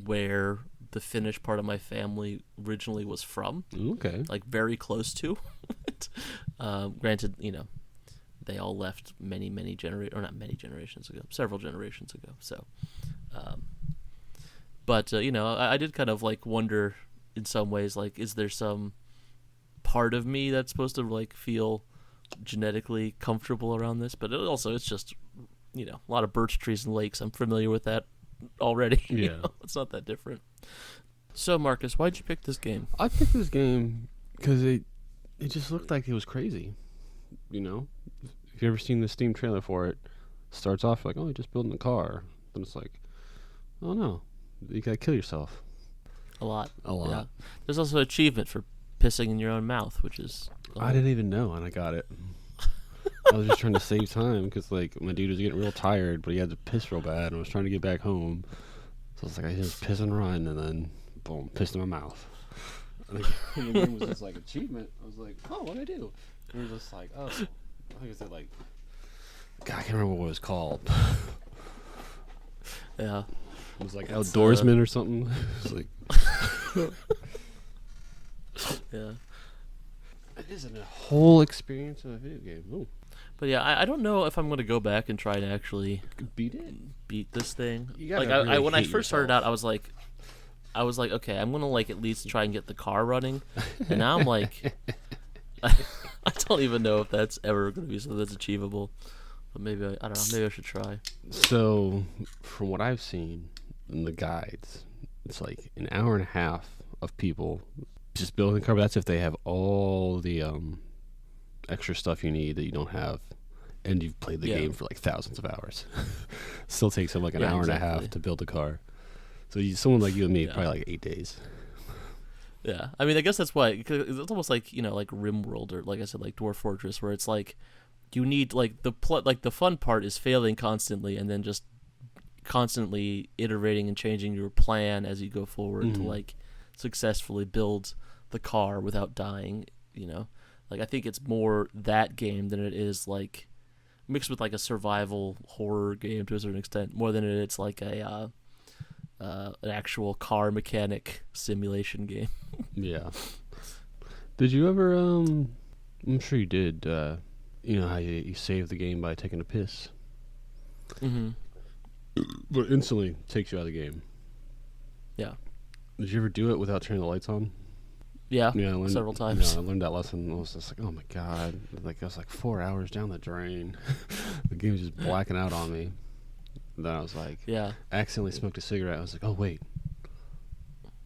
where the Finnish part of my family originally was from. Okay. Like very close to. Granted, they all left several generations ago. So, but I did kind of like wonder in some ways, like, is there some part of me that's supposed to like feel genetically comfortable around this? But it's just, a lot of birch trees and lakes. I'm familiar with that already. Yeah. It's not that different. So, Marcus, why'd you pick this game? I picked this game because it just looked like it was crazy. If you ever seen the Steam trailer for it, starts off like, oh, you're just building a car. Then it's like, oh no, you gotta kill yourself. A lot. Yeah. There's also an achievement for pissing in your own mouth, which is... I didn't even know, and I got it. I was just trying to save time because like my dude was getting real tired, but he had to piss real bad, and I was trying to get back home. So I was like, I just piss and run, and then boom, pissed in my mouth. And the game was just like achievement. I was like, oh, what'd I do? And we were just like, oh, I think it said like, God, I can't remember what it was called. Yeah. It was like outdoorsman or something. It was like, yeah. It isn't a whole experience of a video game. Ooh. But yeah, I don't know if I'm going to go back and try to actually beat this thing. Like when I first started out, I was like, okay, I'm going to like at least try and get the car running. And now I'm like, I don't even know if that's ever going to be something that's achievable. But maybe, I don't know, maybe I should try. So, from what I've seen in the guides, it's like an hour and a half of people just building a car. But that's if they have all the extra stuff you need that you don't have, and you've played the game for like thousands of hours. Still takes them like an hour and a half to build a car. So someone like you and me, probably like 8 days. Yeah, I mean, I guess that's why, cause it's almost like like RimWorld, or like I said, like Dwarf Fortress, where it's like you need like the fun part is failing constantly, and then just constantly iterating and changing your plan as you go forward to like successfully build the car without dying. Like I think it's more that game than it is like mixed with like a survival horror game to a certain extent, more than it's like a an actual car mechanic simulation game. Yeah. Did you ever I'm sure you did, you know how you save the game by taking a piss? Mm-hmm. But instantly takes you out of the game. Yeah. Did you ever do it without turning the lights on? Yeah, I learned, several times. I learned that lesson. I was just like, oh my God. Like, I was like 4 hours down the drain. The game was just blacking out on me. And then I was like, I accidentally smoked a cigarette. I was like, oh wait,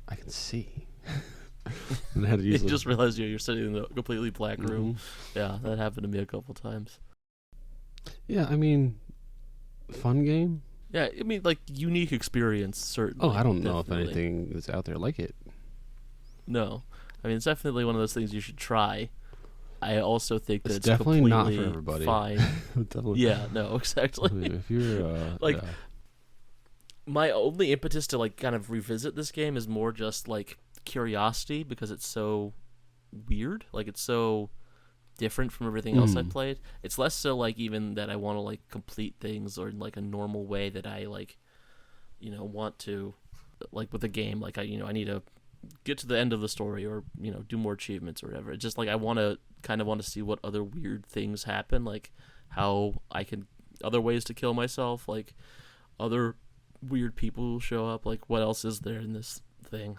I can see. And I had to use you just realized you're sitting in a completely black room. Yeah, that happened to me a couple times. Yeah, I mean, fun game. Yeah, I mean, like, unique experience, certainly. Oh, I don't know if anything is out there like it. No. I mean, it's definitely one of those things you should try. I also think that it's definitely completely not for everybody. Fine. Definitely. Yeah, no, exactly. I mean, if you're like, my only impetus to like kind of revisit this game is more just like curiosity, because it's so weird. Like, it's so different from everything else I've played. It's less so like even that I want to like complete things or in like a normal way that I like, want to, like with a game. Like I need to get to the end of the story or do more achievements or whatever. It's just like I want to see what other weird things happen, like how I can other ways to kill myself, like other weird people show up, like what else is there in this thing.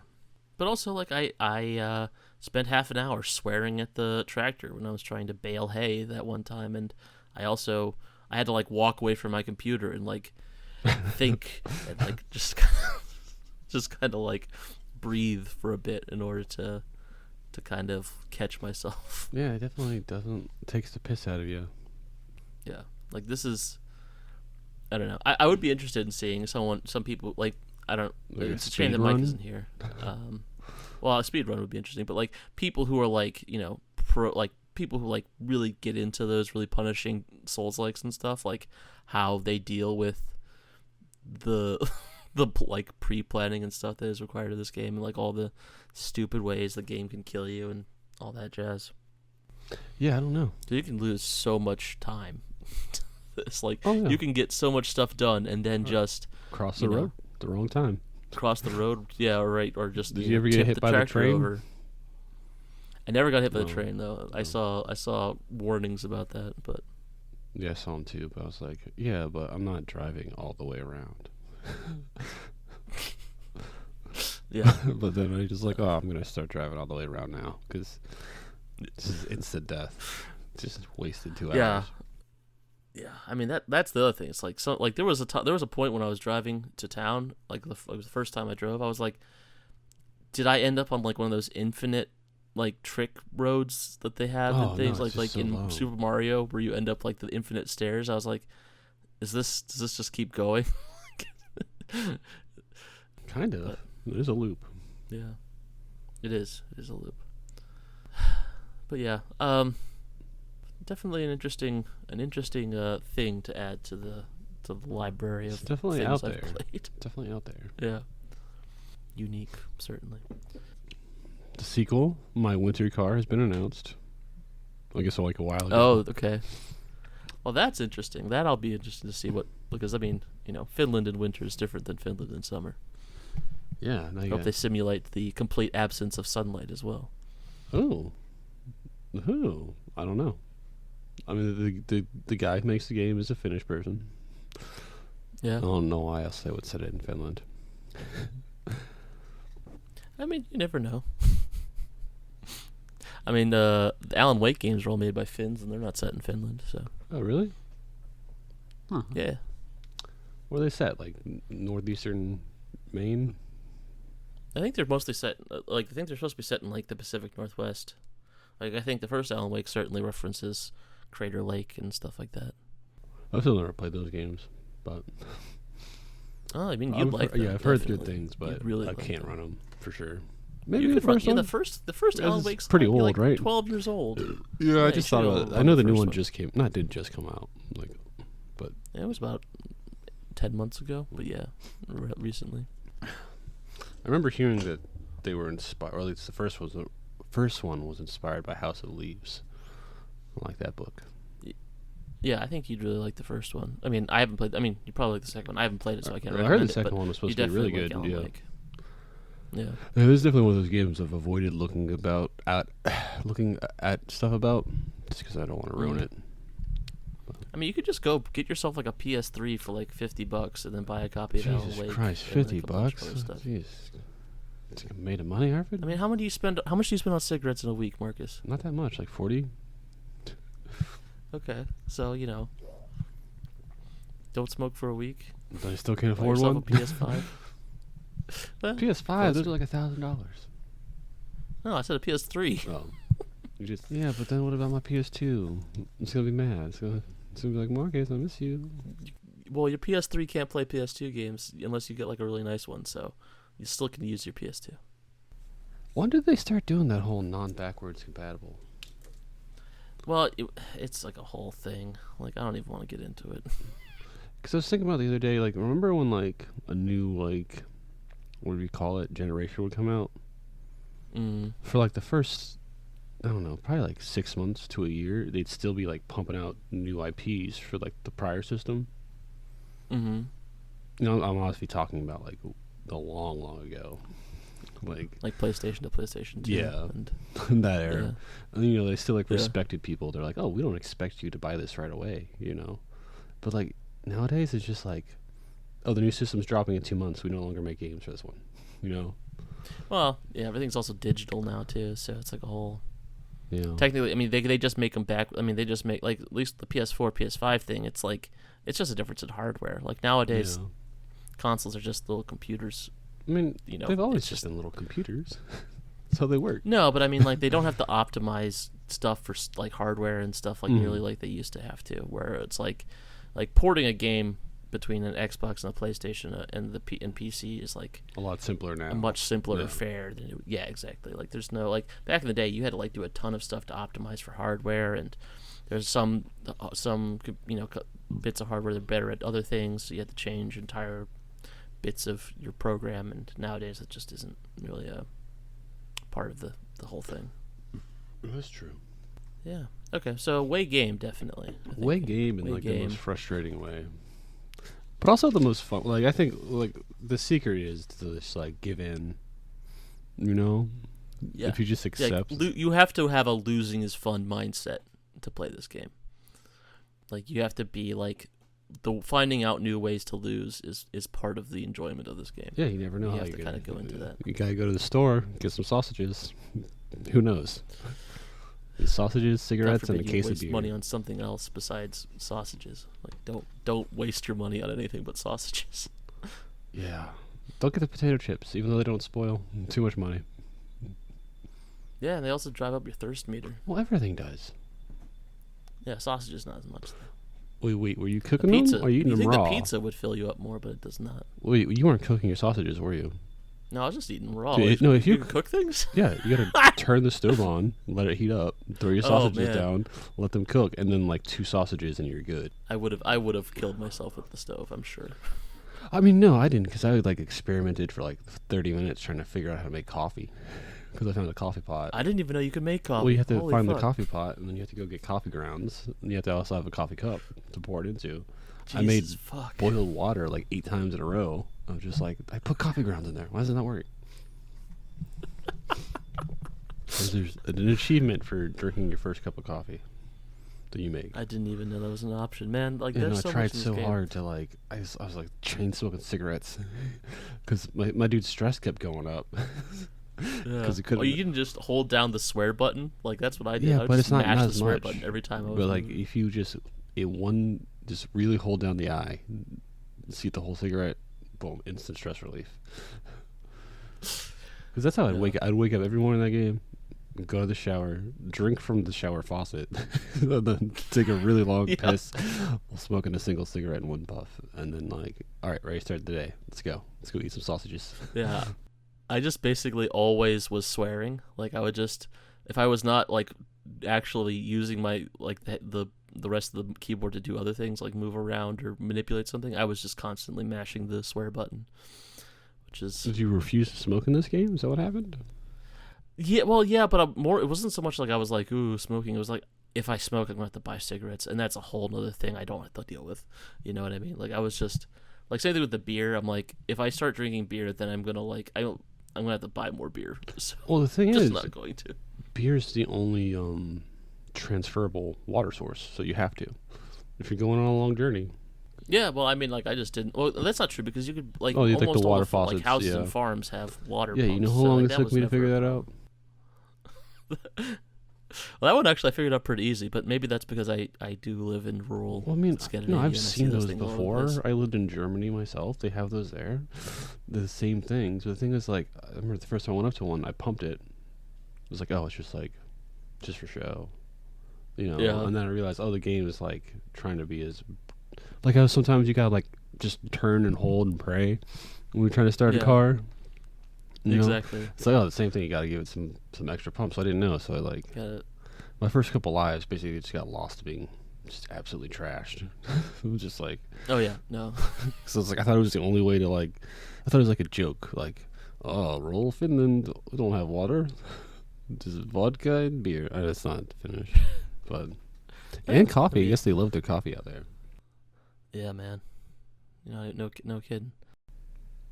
But also like I spent half an hour swearing at the tractor when I was trying to bale hay that one time, and I had to like walk away from my computer and like think and like just kind of like breathe for a bit in order to kind of catch myself. Yeah, it definitely takes the piss out of you. Yeah, like this is, I don't know. I would be interested in seeing some people like, I don't. Like it's a shame that Mike isn't here. Well, a speed run would be interesting, but like people who are like people who like really get into those really punishing Souls-likes and stuff, like how they deal with the like pre-planning and stuff that is required of this game, and like all the stupid ways the game can kill you and all that jazz. Yeah, I don't know. So you can lose so much time. It's like yeah. you can get so much stuff done and then just cross the road at the wrong time. Cross the road, yeah, right, or just Did you ever get hit by the train? Over. I never got hit by the train though. I saw warnings about that, but yeah, I saw them too. But I was like, yeah, but I'm not driving all the way around. Yeah. But then I just like, I'm gonna start driving all the way around now because it's just instant death. Just wasted 2 hours. Yeah, I mean that's the other thing. It's like there was a point when I was driving to town, like it was the first time I drove. I was like, did I end up on like one of those infinite like trick roads that they have and things like so in low. Super Mario where you end up like the infinite stairs? I was like, does this just keep going? Kind of. There's a loop. Yeah, it is. It is a loop. But yeah, definitely an interesting thing to add to the library of definitely things out I've there. played. Definitely out there. Yeah, unique certainly. The sequel, My Winter Car, has been announced. I guess like a while ago. Oh, okay. Well, that's interesting. That I'll be interested to see because I mean, Finland in winter is different than Finland in summer. Yeah, I hope they simulate the complete absence of sunlight as well. Oh, I don't know. I mean, the guy who makes the game is a Finnish person. Yeah. I don't know why else they would set it in Finland. I mean, you never know. I mean, the Alan Wake games are all made by Finns, and they're not set in Finland. So. Oh, really? Huh. Yeah. Where are they set? Like northeastern Maine? I think they're mostly set. I think they're supposed to be set in like the Pacific Northwest. Like I think the first Alan Wake certainly references Crater Lake and stuff like that. I've still never played those games, but. Oh, I mean, you'd like them. Yeah, I've heard good things, but really I can't run them for sure. Maybe the first one. Yeah, the first Alan Wake's pretty old, like right? 12 years old. Yeah, I just thought about it. I know the new one just came. Not didn't just come out, but yeah, it was about 10 months ago. But yeah, recently. I remember hearing that they were inspired, or at least the first one was inspired by House of Leaves. I like that book. Yeah, I think you'd really like the first one. I mean, I haven't played. I mean, you probably like the second one. I haven't played it, so I can't. I heard the second one was supposed to be really good. Yeah. Yeah. It is definitely one of those games I've avoided looking at stuff about, just because I don't want to ruin it. I mean, you could just go get yourself like a PS3 for like $50 and then buy a copy of Alan Wake. Jesus Christ, $50? Jeez, it's made of money, Harvard. I mean, how much do you spend on cigarettes in a week, Marcus? Not that much, like 40. Okay, so don't smoke for a week. But I still can't afford one. A PS5. PS5, those are like $1,000. No, I said a PS3. Oh, yeah, but then what about my PS2? It's gonna be mad. It's gonna be like, Marcus, I miss you. Well, your PS3 can't play PS2 games unless you get like a really nice one, so you still can use your PS2. When did they start doing that whole non-backwards compatible? Well, it's like a whole thing. Like, I don't even want to get into it. Because I was thinking about the other day, like, remember when like a new like, what do we call it, generation would come out? For like the first, I don't know, probably like 6 months to a year, they'd still be like pumping out new IPs for like the prior system. Mm-hmm. I'm obviously talking about like the long ago, like PlayStation to PlayStation 2. Yeah, and that era. Yeah. And they still like respected people. They're like, oh, we don't expect you to buy this right away, But like nowadays, it's just like, oh, the new system's dropping in 2 months. We no longer make games for this one, Well, yeah, everything's also digital now too, so it's like a whole. Yeah. Technically, I mean, they just make them back. I mean, they just make like at least the PS4, PS5 thing. It's like it's just a difference in hardware. Like nowadays, consoles are just little computers. I mean, they've always just been little computers. That's how they work. No, but I mean, like they don't have to optimize stuff for like hardware and stuff like nearly like they used to have to. Where it's like porting a game between an Xbox and a PlayStation and and PC is like a lot simpler now. A much simpler affair than exactly. Like there's no like back in the day you had to like do a ton of stuff to optimize for hardware, and there's some bits of hardware that are better at other things, so you had to change entire bits of your program, and nowadays it just isn't really a part of the whole thing. That's true. Yeah. Okay, so way game, definitely. Way game in the most frustrating way. But also the most fun. Like, I think, like, the secret is to just, like, give in. You know? Yeah. If you just accept. Yeah, you have to have a losing is fun mindset to play this game. Like, you have to be, like, finding out new ways to lose is part of the enjoyment of this game. Yeah, you never know how you have to kind of go into that. You gotta go to the store, get some sausages. Who knows? Sausages, cigarettes, and a case of beer. Waste money on something else besides sausages. Like, don't waste your money on anything but sausages. Yeah, don't get the potato chips, even though they don't spoil. Too much money. Yeah, and they also drive up your thirst meter. Well, everything does. Yeah, sausages not as much. Wait, were you cooking them? Or are you eating them raw? The pizza would fill you up more, but it does not. Wait, you weren't cooking your sausages, were you? No, I was just eating raw. Dude, if you cook things, yeah, you gotta turn the stove on, let it heat up, throw your sausages down, let them cook, and then like 2 sausages, and you're good. I would have killed myself with the stove, I'm sure. I mean, no, I didn't, because I like experimented for like 30 minutes trying to figure out how to make coffee, because I found a coffee pot. I didn't even know you could make coffee. Well, you have to find the coffee pot, and then you have to go get coffee grounds, and you have to also have a coffee cup to pour it into. I made boiled water like 8 times in a row. I was just like, I put coffee grounds in there. Why does it not work? There's an achievement for drinking your first cup of coffee that you make. I didn't even know that was an option, man. Like, I tried so hard to like. I was like chain smoking cigarettes because my dude's stress kept going up. Because you can just hold down the swear button. Like that's what I did. Yeah, I would but just it's not mash as the swear much. button every time I was. But like, if you just really hold down the eye, see the whole cigarette, boom, instant stress relief. Because that's how I'd wake up. I'd wake up every morning in that game, go to the shower, drink from the shower faucet, and then take a really long piss while smoking a single cigarette in one puff. And then like, all right, ready to start the day. Let's go eat some sausages. Yeah. I just basically always was swearing. Like I would just, if I was not like actually using my like the rest of the keyboard to do other things like move around or manipulate something, I was just constantly mashing the swear button. Which is. Did you refuse to smoke in this game? Is that what happened? Yeah, well, yeah, but it wasn't so much like I was like, ooh, smoking. It was like, if I smoke, I'm going to have to buy cigarettes, and that's a whole other thing I don't have to deal with. You know what I mean? Like, I was just, like, same thing with the beer. I'm like, if I start drinking beer, then I'm going to, like, I'm going to have to buy more beer. So well, the thing is, not going to. Beer's the only transferable water source, so you have to. If you're going on a long journey. Yeah, well, I mean, like, I just didn't. Well, that's not true because you could, like, almost like the water all faucets, like houses and farms have water pumps. Yeah, you know how long it took me to figure that out? Well, that one actually I figured out pretty easy, but maybe that's because I do live in rural. Well, I mean, Scandinavia, no, I've seen those before. I I lived in Germany myself. They have those there. The same things. But the thing is, like, I remember the first time I went up to one, I pumped it. It was like, oh, it's just for show. You know? Yeah. And then I realized, the game is, like, trying to be as... Like, how sometimes you gotta, like, just turn and hold and pray when you're trying to start a car. Exactly. It's like, the same thing. You gotta give it some extra pump. So I didn't know. So I, like... My first couple lives basically just got lost to being just absolutely trashed. It was just like... Oh, yeah. No. So it's like, I thought it was the only way to, like... I thought it was like a joke. Like, rural Finland don't have water. Just vodka and beer. It's not Finnish. But... And coffee. I guess they love their coffee out there. Yeah, man. You know, no kidding.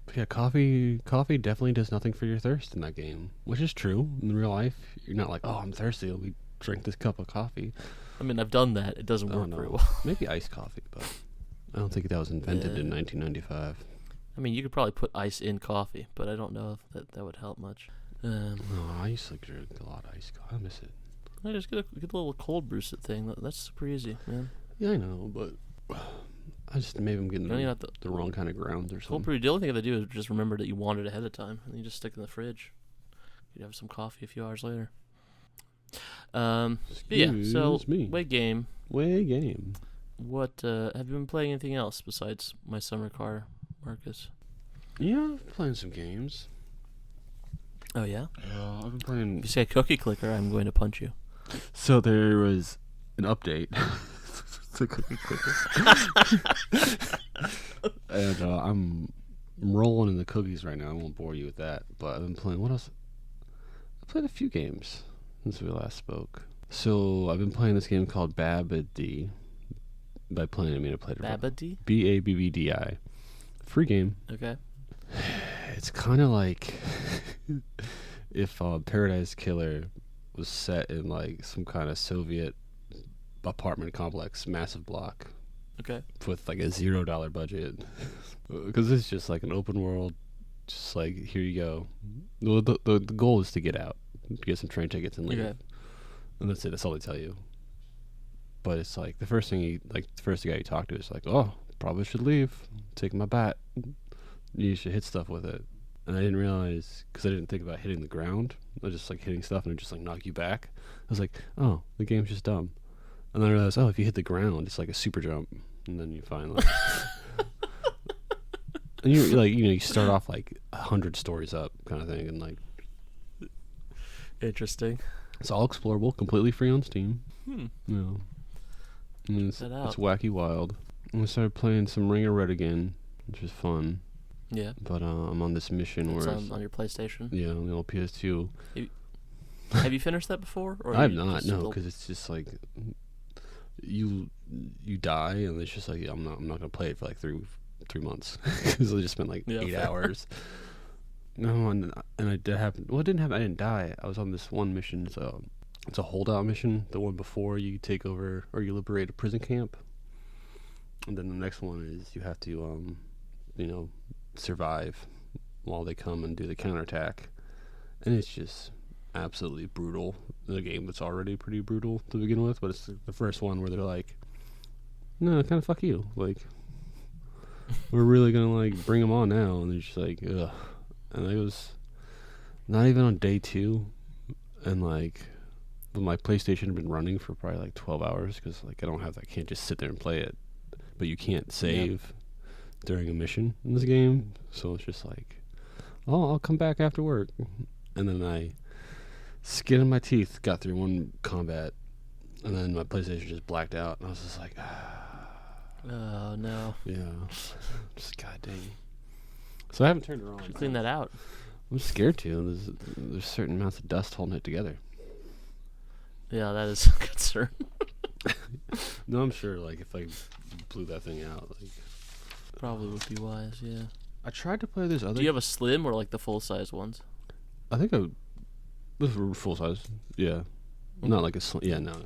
But yeah, coffee definitely does nothing for your thirst in that game, which is true. In real life, you're not like, I'm thirsty, let me drink this cup of coffee. I mean, I've done that. It doesn't work very well. Maybe iced coffee, but I don't think that was invented in 1995. I mean, you could probably put ice in coffee, but I don't know if that would help much. I used to drink a lot of iced coffee. I miss it. I just get a little cold brew thing. That's super easy, man. Yeah, I know, but maybe I'm getting the wrong kind of grounds or something. Cold brew. The only thing I have to do is just remember that you want it ahead of time, and you just stick it in the fridge. You'd have some coffee a few hours later. Excuse so me. way game. What have you been playing anything else besides My Summer Car, Marcus? Yeah, I've been playing some games. Oh yeah. I've been playing. If you say Cookie Clicker, I'm going to punch you. So there was an update to Cookie Clicker, and I'm rolling in the cookies right now. I won't bore you with that, but I've been playing. What else? I played a few games since we last spoke. So I've been playing this game called BABBDI. By playing, I mean I played it. BABBDI? BABBDI. Free game. Okay. It's kind of like if Paradise Killer was set in like some kind of Soviet apartment complex, massive block. Okay. With like a $0 budget. Because it's just like an open world, just like, here you go. The goal is to get out, get some train tickets and leave. Okay. And that's it. That's all they tell you. But it's like the first guy you talk to is like, oh, probably should leave. Take my bat. You should hit stuff with it. And I didn't realize, because I didn't think about hitting the ground. I was just like hitting stuff and it just like knock you back. I was like, oh, the game's just dumb. And then I realized, oh, if you hit the ground, it's like a super jump. And then you find like, and you're like, you start off like 100 stories up, kind of thing, and like, interesting. It's all explorable, completely free on Steam. Hmm. Yeah. And it's Check that out. It's wacky wild. And I started playing some Ring of Red again, which is fun. Yeah. But I'm on this mission It's where on your PlayStation. Yeah, on the old PS2. Have you finished that before? Or I have not, no, because it's just like you die, and it's just like I'm not gonna play it for like three months because I just spent like 8 hours. No, and I did happen. Well, it didn't happen. I didn't die. I was on this one mission. So it's a holdout mission. The one before you take over or you liberate a prison camp, and then the next one is you have to survive while they come and do the counterattack, and it's just absolutely brutal. The game that's already pretty brutal to begin with, but it's the first one where they're like, no, kind of fuck you, like we're really gonna like bring them on now, and they're just like, ugh. And it was not even on day 2, and like my PlayStation had been running for probably like 12 hours because like I can't just sit there and play it, but you can't save during a mission in this game, so it's just like, oh, I'll come back after work, and then I skin of my teeth got through one combat, and then my PlayStation just blacked out, and I was just like, oh no. Yeah, just god dang. So I haven't turned it on. Should clean that out. I'm scared to. There's certain amounts of dust holding it together. Yeah, that is a concern. No, I'm sure. Like if I blew that thing out, like probably would be wise. Yeah. I tried to play this other. Do you have a slim or like the full size ones? I think this is full size. Yeah, not like a yeah. No.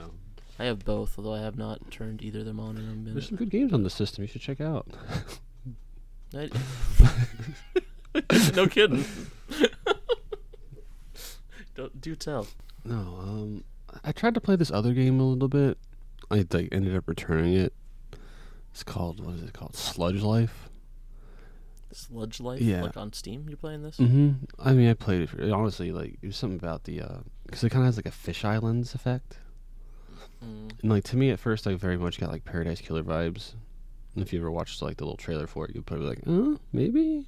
I have both, although I have not turned either of them on in a minute. There's some good games on the system. You should check out. No kidding. Do tell. No, I tried to play this other game a little bit. I like ended up returning it. It's called, what is it called? Sludge Life. Sludge Life? Yeah. Like on Steam, you're playing this? Mm-hmm. I mean, I played it. Honestly, like, there's something about the, because it kind of has like a Fish Islands effect. And like, to me at first, I very much got like Paradise Killer vibes. And if you ever watched like the little trailer for it, you'd probably be like, maybe?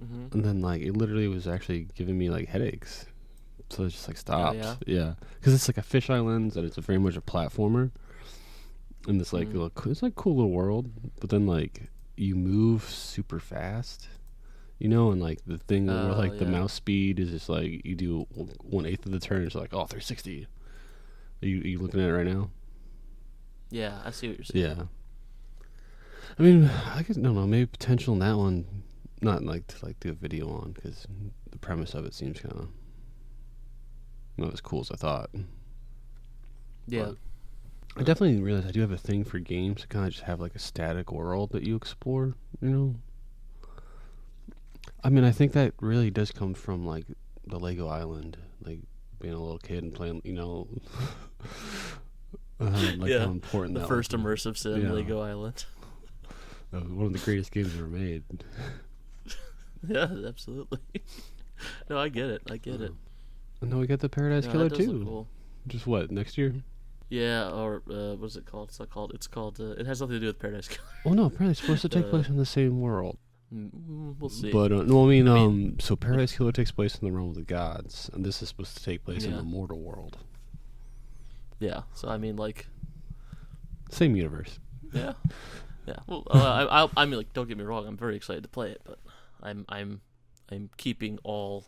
Mm-hmm. And then like, it literally was actually giving me like headaches. So it just like stopped. Oh, yeah. Because it's like a Fish Islands, and it's very much a platformer. And this like, it's like cool little world. But then like, you move super fast. And like the thing where like the mouse speed is just like, you do 1/8 of the turn, it's like, 360. Are you looking at it right now? Yeah, I see what you're saying. Yeah. I mean, I guess, no, maybe potential in that one, not like to like do a video on, because the premise of it seems kind of not as cool as I thought. Yeah. But I definitely realize I do have a thing for games to kind of just have like a static world that you explore, I mean, I think that really does come from like the Lego Island, like being a little kid and playing, like how important the first immersive sim, Lego Island. One of the greatest games ever made. Yeah, absolutely. No, I get it. And then we got the Paradise Killer that does 2. look cool. Just what, next year? Yeah, or what's it called? It's called. It has nothing to do with Paradise Killer. Oh no, apparently it's supposed to take place in the same world. We'll see. But no, I mean, so Paradise Killer takes place in the realm of the gods, and this is supposed to take place in the mortal world. Yeah. So I mean, like, same universe. Yeah. Yeah. Well, I mean, like, don't get me wrong. I'm very excited to play it, but I'm keeping all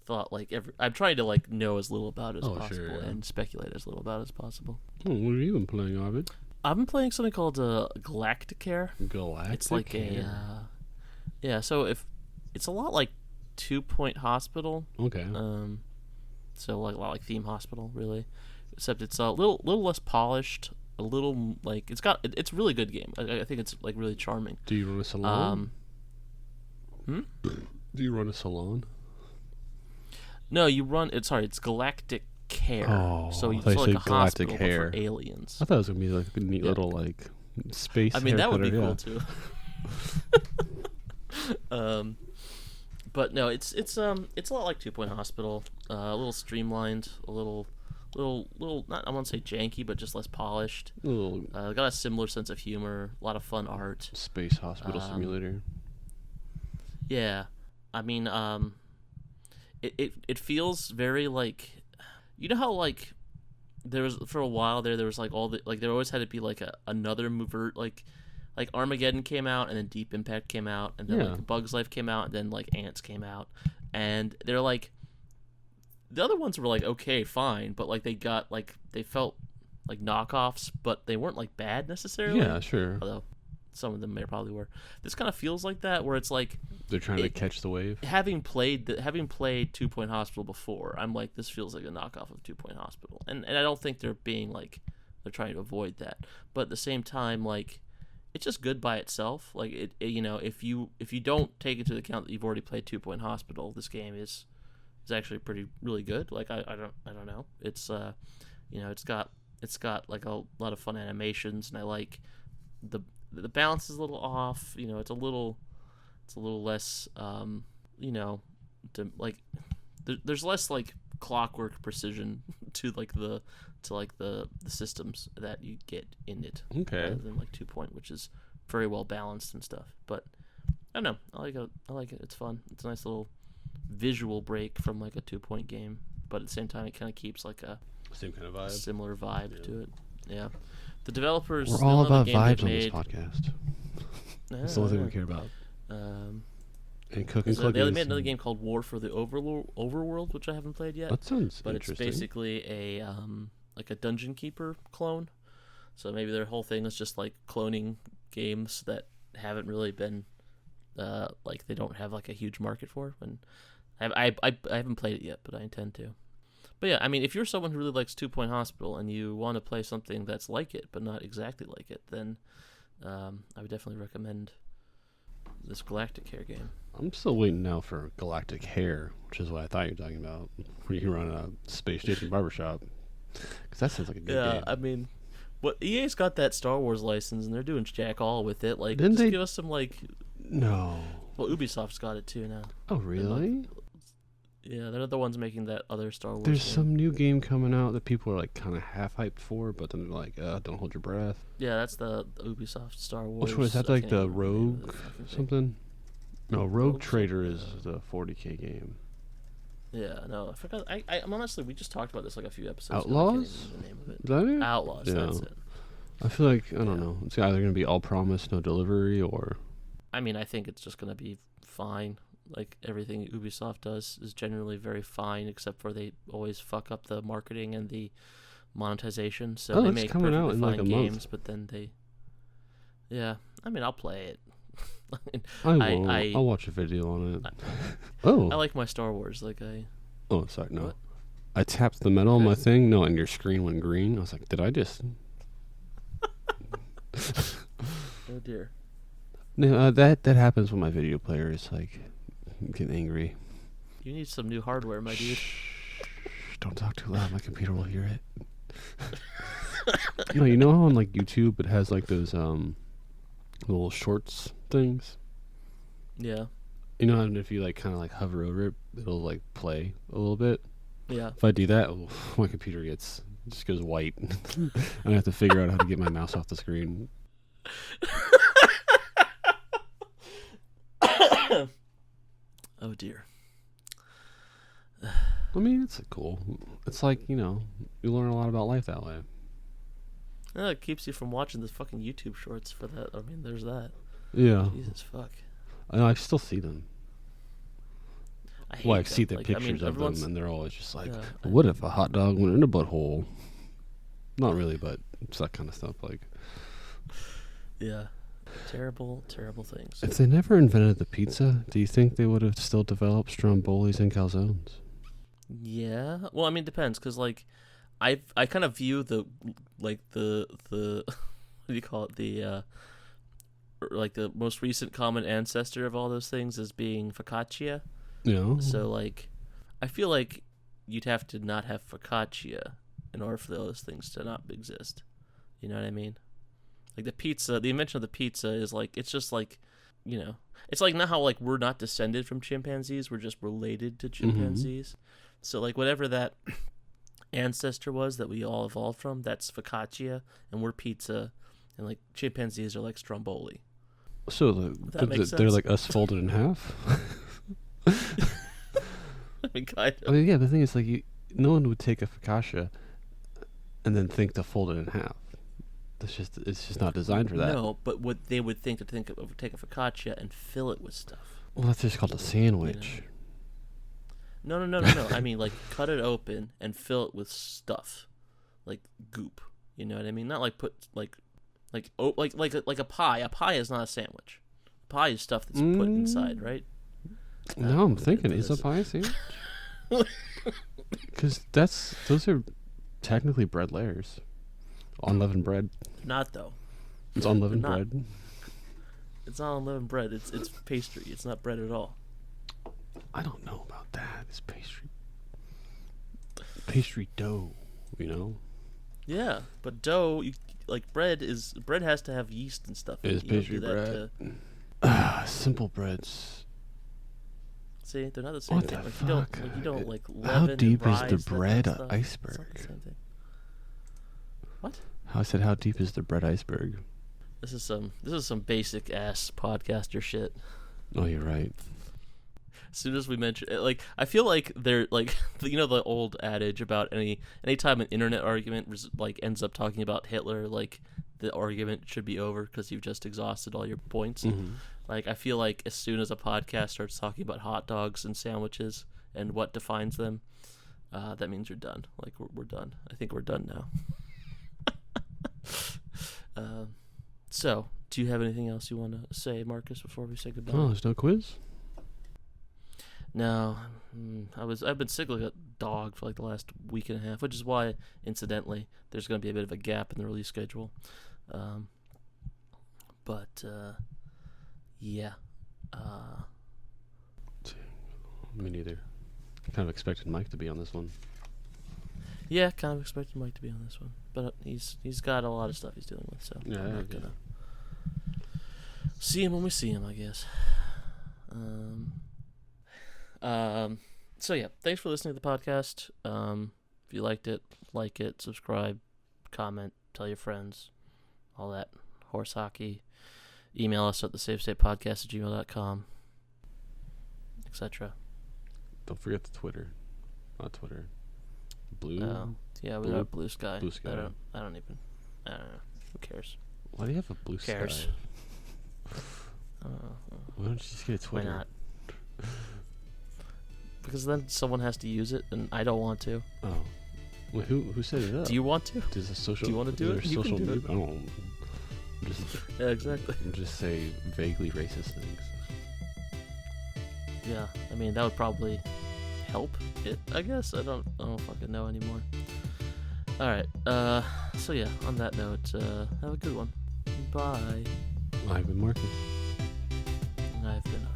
thought, like, I'm trying to, like, know as little about it as possible and speculate as little about it as possible. Oh, what have you been playing, Ovid? I've been playing something called GALACTICARE. GALACTICARE? It's like yeah, so if it's a lot like 2 Point Hospital. Okay. So like a lot like Theme Hospital, really, except it's a little less polished. A little like it's a really good game. I think it's like really charming. Do you run a salon? Do you run a salon? No, you run. It's Galactic Care. Oh, so it's like a hospital but for aliens. I thought it was gonna be like a neat little like space. I mean, that would be cool too. But no, it's a lot like 2 Point Hospital. A little streamlined, a little not, I won't say janky, but just less polished. Got a similar sense of humor, a lot of fun art. Space hospital simulator. Yeah, I mean, it feels very like, you know how like there was for a while there was like all the like there always had to be like another mover like Armageddon came out and then Deep Impact came out and then like Bugs Life came out and then like Ants came out, and they're like the other ones were like okay fine, but like they felt like knockoffs, but they weren't like bad necessarily. Yeah, sure. Although some of them probably were. This kind of feels like that, where it's like they're trying to catch the wave. Having played 2 Point Hospital before, I'm like, this feels like a knockoff of 2 Point Hospital, and I don't think they're being like they're trying to avoid that, but at the same time, like it's just good by itself. Like it you know, if you don't take into account that you've already played 2 Point Hospital, this game is actually really good. Like I don't know. It's you know, it's got like a lot of fun animations, and I like the balance is a little off. You know, it's a little less you know, there's less like clockwork precision to the systems that you get in it. Okay. Rather than like 2 Point, which is very well balanced and stuff. But I don't know. I like it. It's fun. It's a nice little visual break from like a 2 Point game, but at the same time it kind of keeps like a same kind of vibe, similar vibe to it. Yeah. The developers. We're all about vibes on this podcast. That's the only thing we care about. And cooking cookies. They made another game called War for the Overworld, which I haven't played yet. That sounds but interesting. It's basically a like a Dungeon Keeper clone. So maybe their whole thing is just like cloning games that haven't really been like they don't have like a huge market for. And I haven't played it yet, but I intend to. But yeah, I mean, if you're someone who really likes 2 Point Hospital and you want to play something that's like it but not exactly like it, then I would definitely recommend this GALACTICARE game. I'm still waiting now for GALACTICARE, which is what I thought you were talking about, where you run a space station barbershop. Because that sounds like a good game. Yeah, I mean, EA's got that Star Wars license, and they're doing jack all with it. Like, Didn't just give us some, like... No. Well, Ubisoft's got it, too, now. Oh, really? Yeah, they're the ones making that other Star Wars There's game. some new game coming out that people are, like, kind of half-hyped for, but then they're like, don't hold your breath. Yeah, that's the Ubisoft Star Wars. Which one is that, like, the Rogue something? No, Rogue Trader is the 40K game. Yeah, no, I forgot. I'm honestly, we just talked about this like a few episodes Outlaws? ago. The name of it. Is that it? Outlaws, yeah. that's it. I feel like, I don't know, it's either going to be all promise, no delivery, or... I mean, I think it's just going to be fine. Like, everything Ubisoft does is generally very fine, except for they always fuck up the marketing and the monetization. So they make coming out in like a games, month. but then they... Yeah, I mean, I'll play it. I'll watch a video on it. I like my Star Wars. Like Oh, sorry, no. What? I tapped the metal on my thing. No, and your screen went green. I was like, did I just? Oh dear. No, that happens when my video player is like getting angry. You need some new hardware, my dude. Don't talk too loud. My computer will hear it. No, you know how on like YouTube it has like those little shorts things. Yeah. You know, and if you like kind of like hover over it, it'll like play a little bit. Yeah. If I do that, my computer gets It just goes white. And I have to figure out how to get my mouse off the screen. Oh dear. I mean, it's cool. It's like, you learn a lot about life that way. It keeps you from watching the fucking YouTube shorts for that. I mean, there's that. Yeah. Jesus fuck. I still see them. I see the pictures of them, and they're always just like, what if a hot dog went in a butthole? Not really, but it's that kind of stuff. Like, yeah. Terrible, terrible things. If they never invented the pizza, do you think they would have still developed strombolis and calzones? Yeah. Well, I mean, it depends, because, like, I kind of view the what do you call it, the most recent common ancestor of all those things as being focaccia. Yeah. So, like, I feel like you'd have to not have focaccia in order for those things to not exist. You know what I mean? Like, the invention of the pizza is, like, it's just, like, it's like not how, like, we're not descended from chimpanzees, we're just related to chimpanzees. Mm-hmm. So, like, whatever that ancestor was that we all evolved from, that's focaccia, and we're pizza, and, like, chimpanzees are, like, stromboli. So, they're like us folded in half? I mean, kind of. I mean, yeah, the thing is, like, no one would take a focaccia and then think to fold it in half. It's just not designed for that. No, but what they would think take a focaccia and fill it with stuff. Well, that's just called a sandwich. No. I mean, like, cut it open and fill it with stuff, like goop. You know what I mean? Not like put like a pie. A pie is not a sandwich. A pie is stuff that's put inside, right? No, I'm thinking, is a pie a sandwich? Because those are technically bread layers. Unleavened bread. Not though. It's unleavened bread. It's not unleavened bread. It's pastry. It's not bread at all. I don't know about that. It's pastry dough. Yeah, but dough, bread has to have yeast and stuff. It is pastry bread. Simple breads. See, they're not the same thing. You don't leaven. How deep is the bread iceberg? iceberg? It's not the same thing. What? I said, how deep is the bread iceberg? This is some basic ass podcaster shit. Oh, you're right. As soon as we mention it, like, I feel like they're like, the old adage about anytime an internet argument ends up talking about Hitler, like, the argument should be over because you've just exhausted all your points. Mm-hmm. Like, I feel like as soon as a podcast starts talking about hot dogs and sandwiches and what defines them, that means you're done. Like, we're done. I think we're done now. So, do you have anything else you want to say, Marcus, before we say goodbye? Oh, there's no quiz? No. I've been sick like a dog for like the last week and a half, which is why, incidentally, there's going to be a bit of a gap in the release schedule. Yeah. Me neither. Kind of expected Mike to be on this one. Yeah, kind of expected Mike to be on this one, but he's got a lot of stuff he's dealing with, so yeah, I'm not gonna see him when we see him, I guess. So yeah, thanks for listening to the podcast. If you liked it, like it, subscribe, comment, tell your friends, all that horse hockey. Email us at thesafestatepodcast@gmail.com, etc. Don't forget the Twitter. Not Twitter. Blue. Yeah, we got Bluesky. Bluesky. I don't know. Who cares? Why do you have a Bluesky? Who cares? Why don't you just get a Twitter? Why not? Because then someone has to use it, and I don't want to. Oh. Well, who set it up? Do you want to? Do you want to do it? You can do it. I don't. Yeah, exactly. Just say vaguely racist things. Yeah, I mean that would probably help it, I guess. I don't fucking know anymore. All right. So yeah, on that note, have a good one. Bye. I've been Marcus. And I've been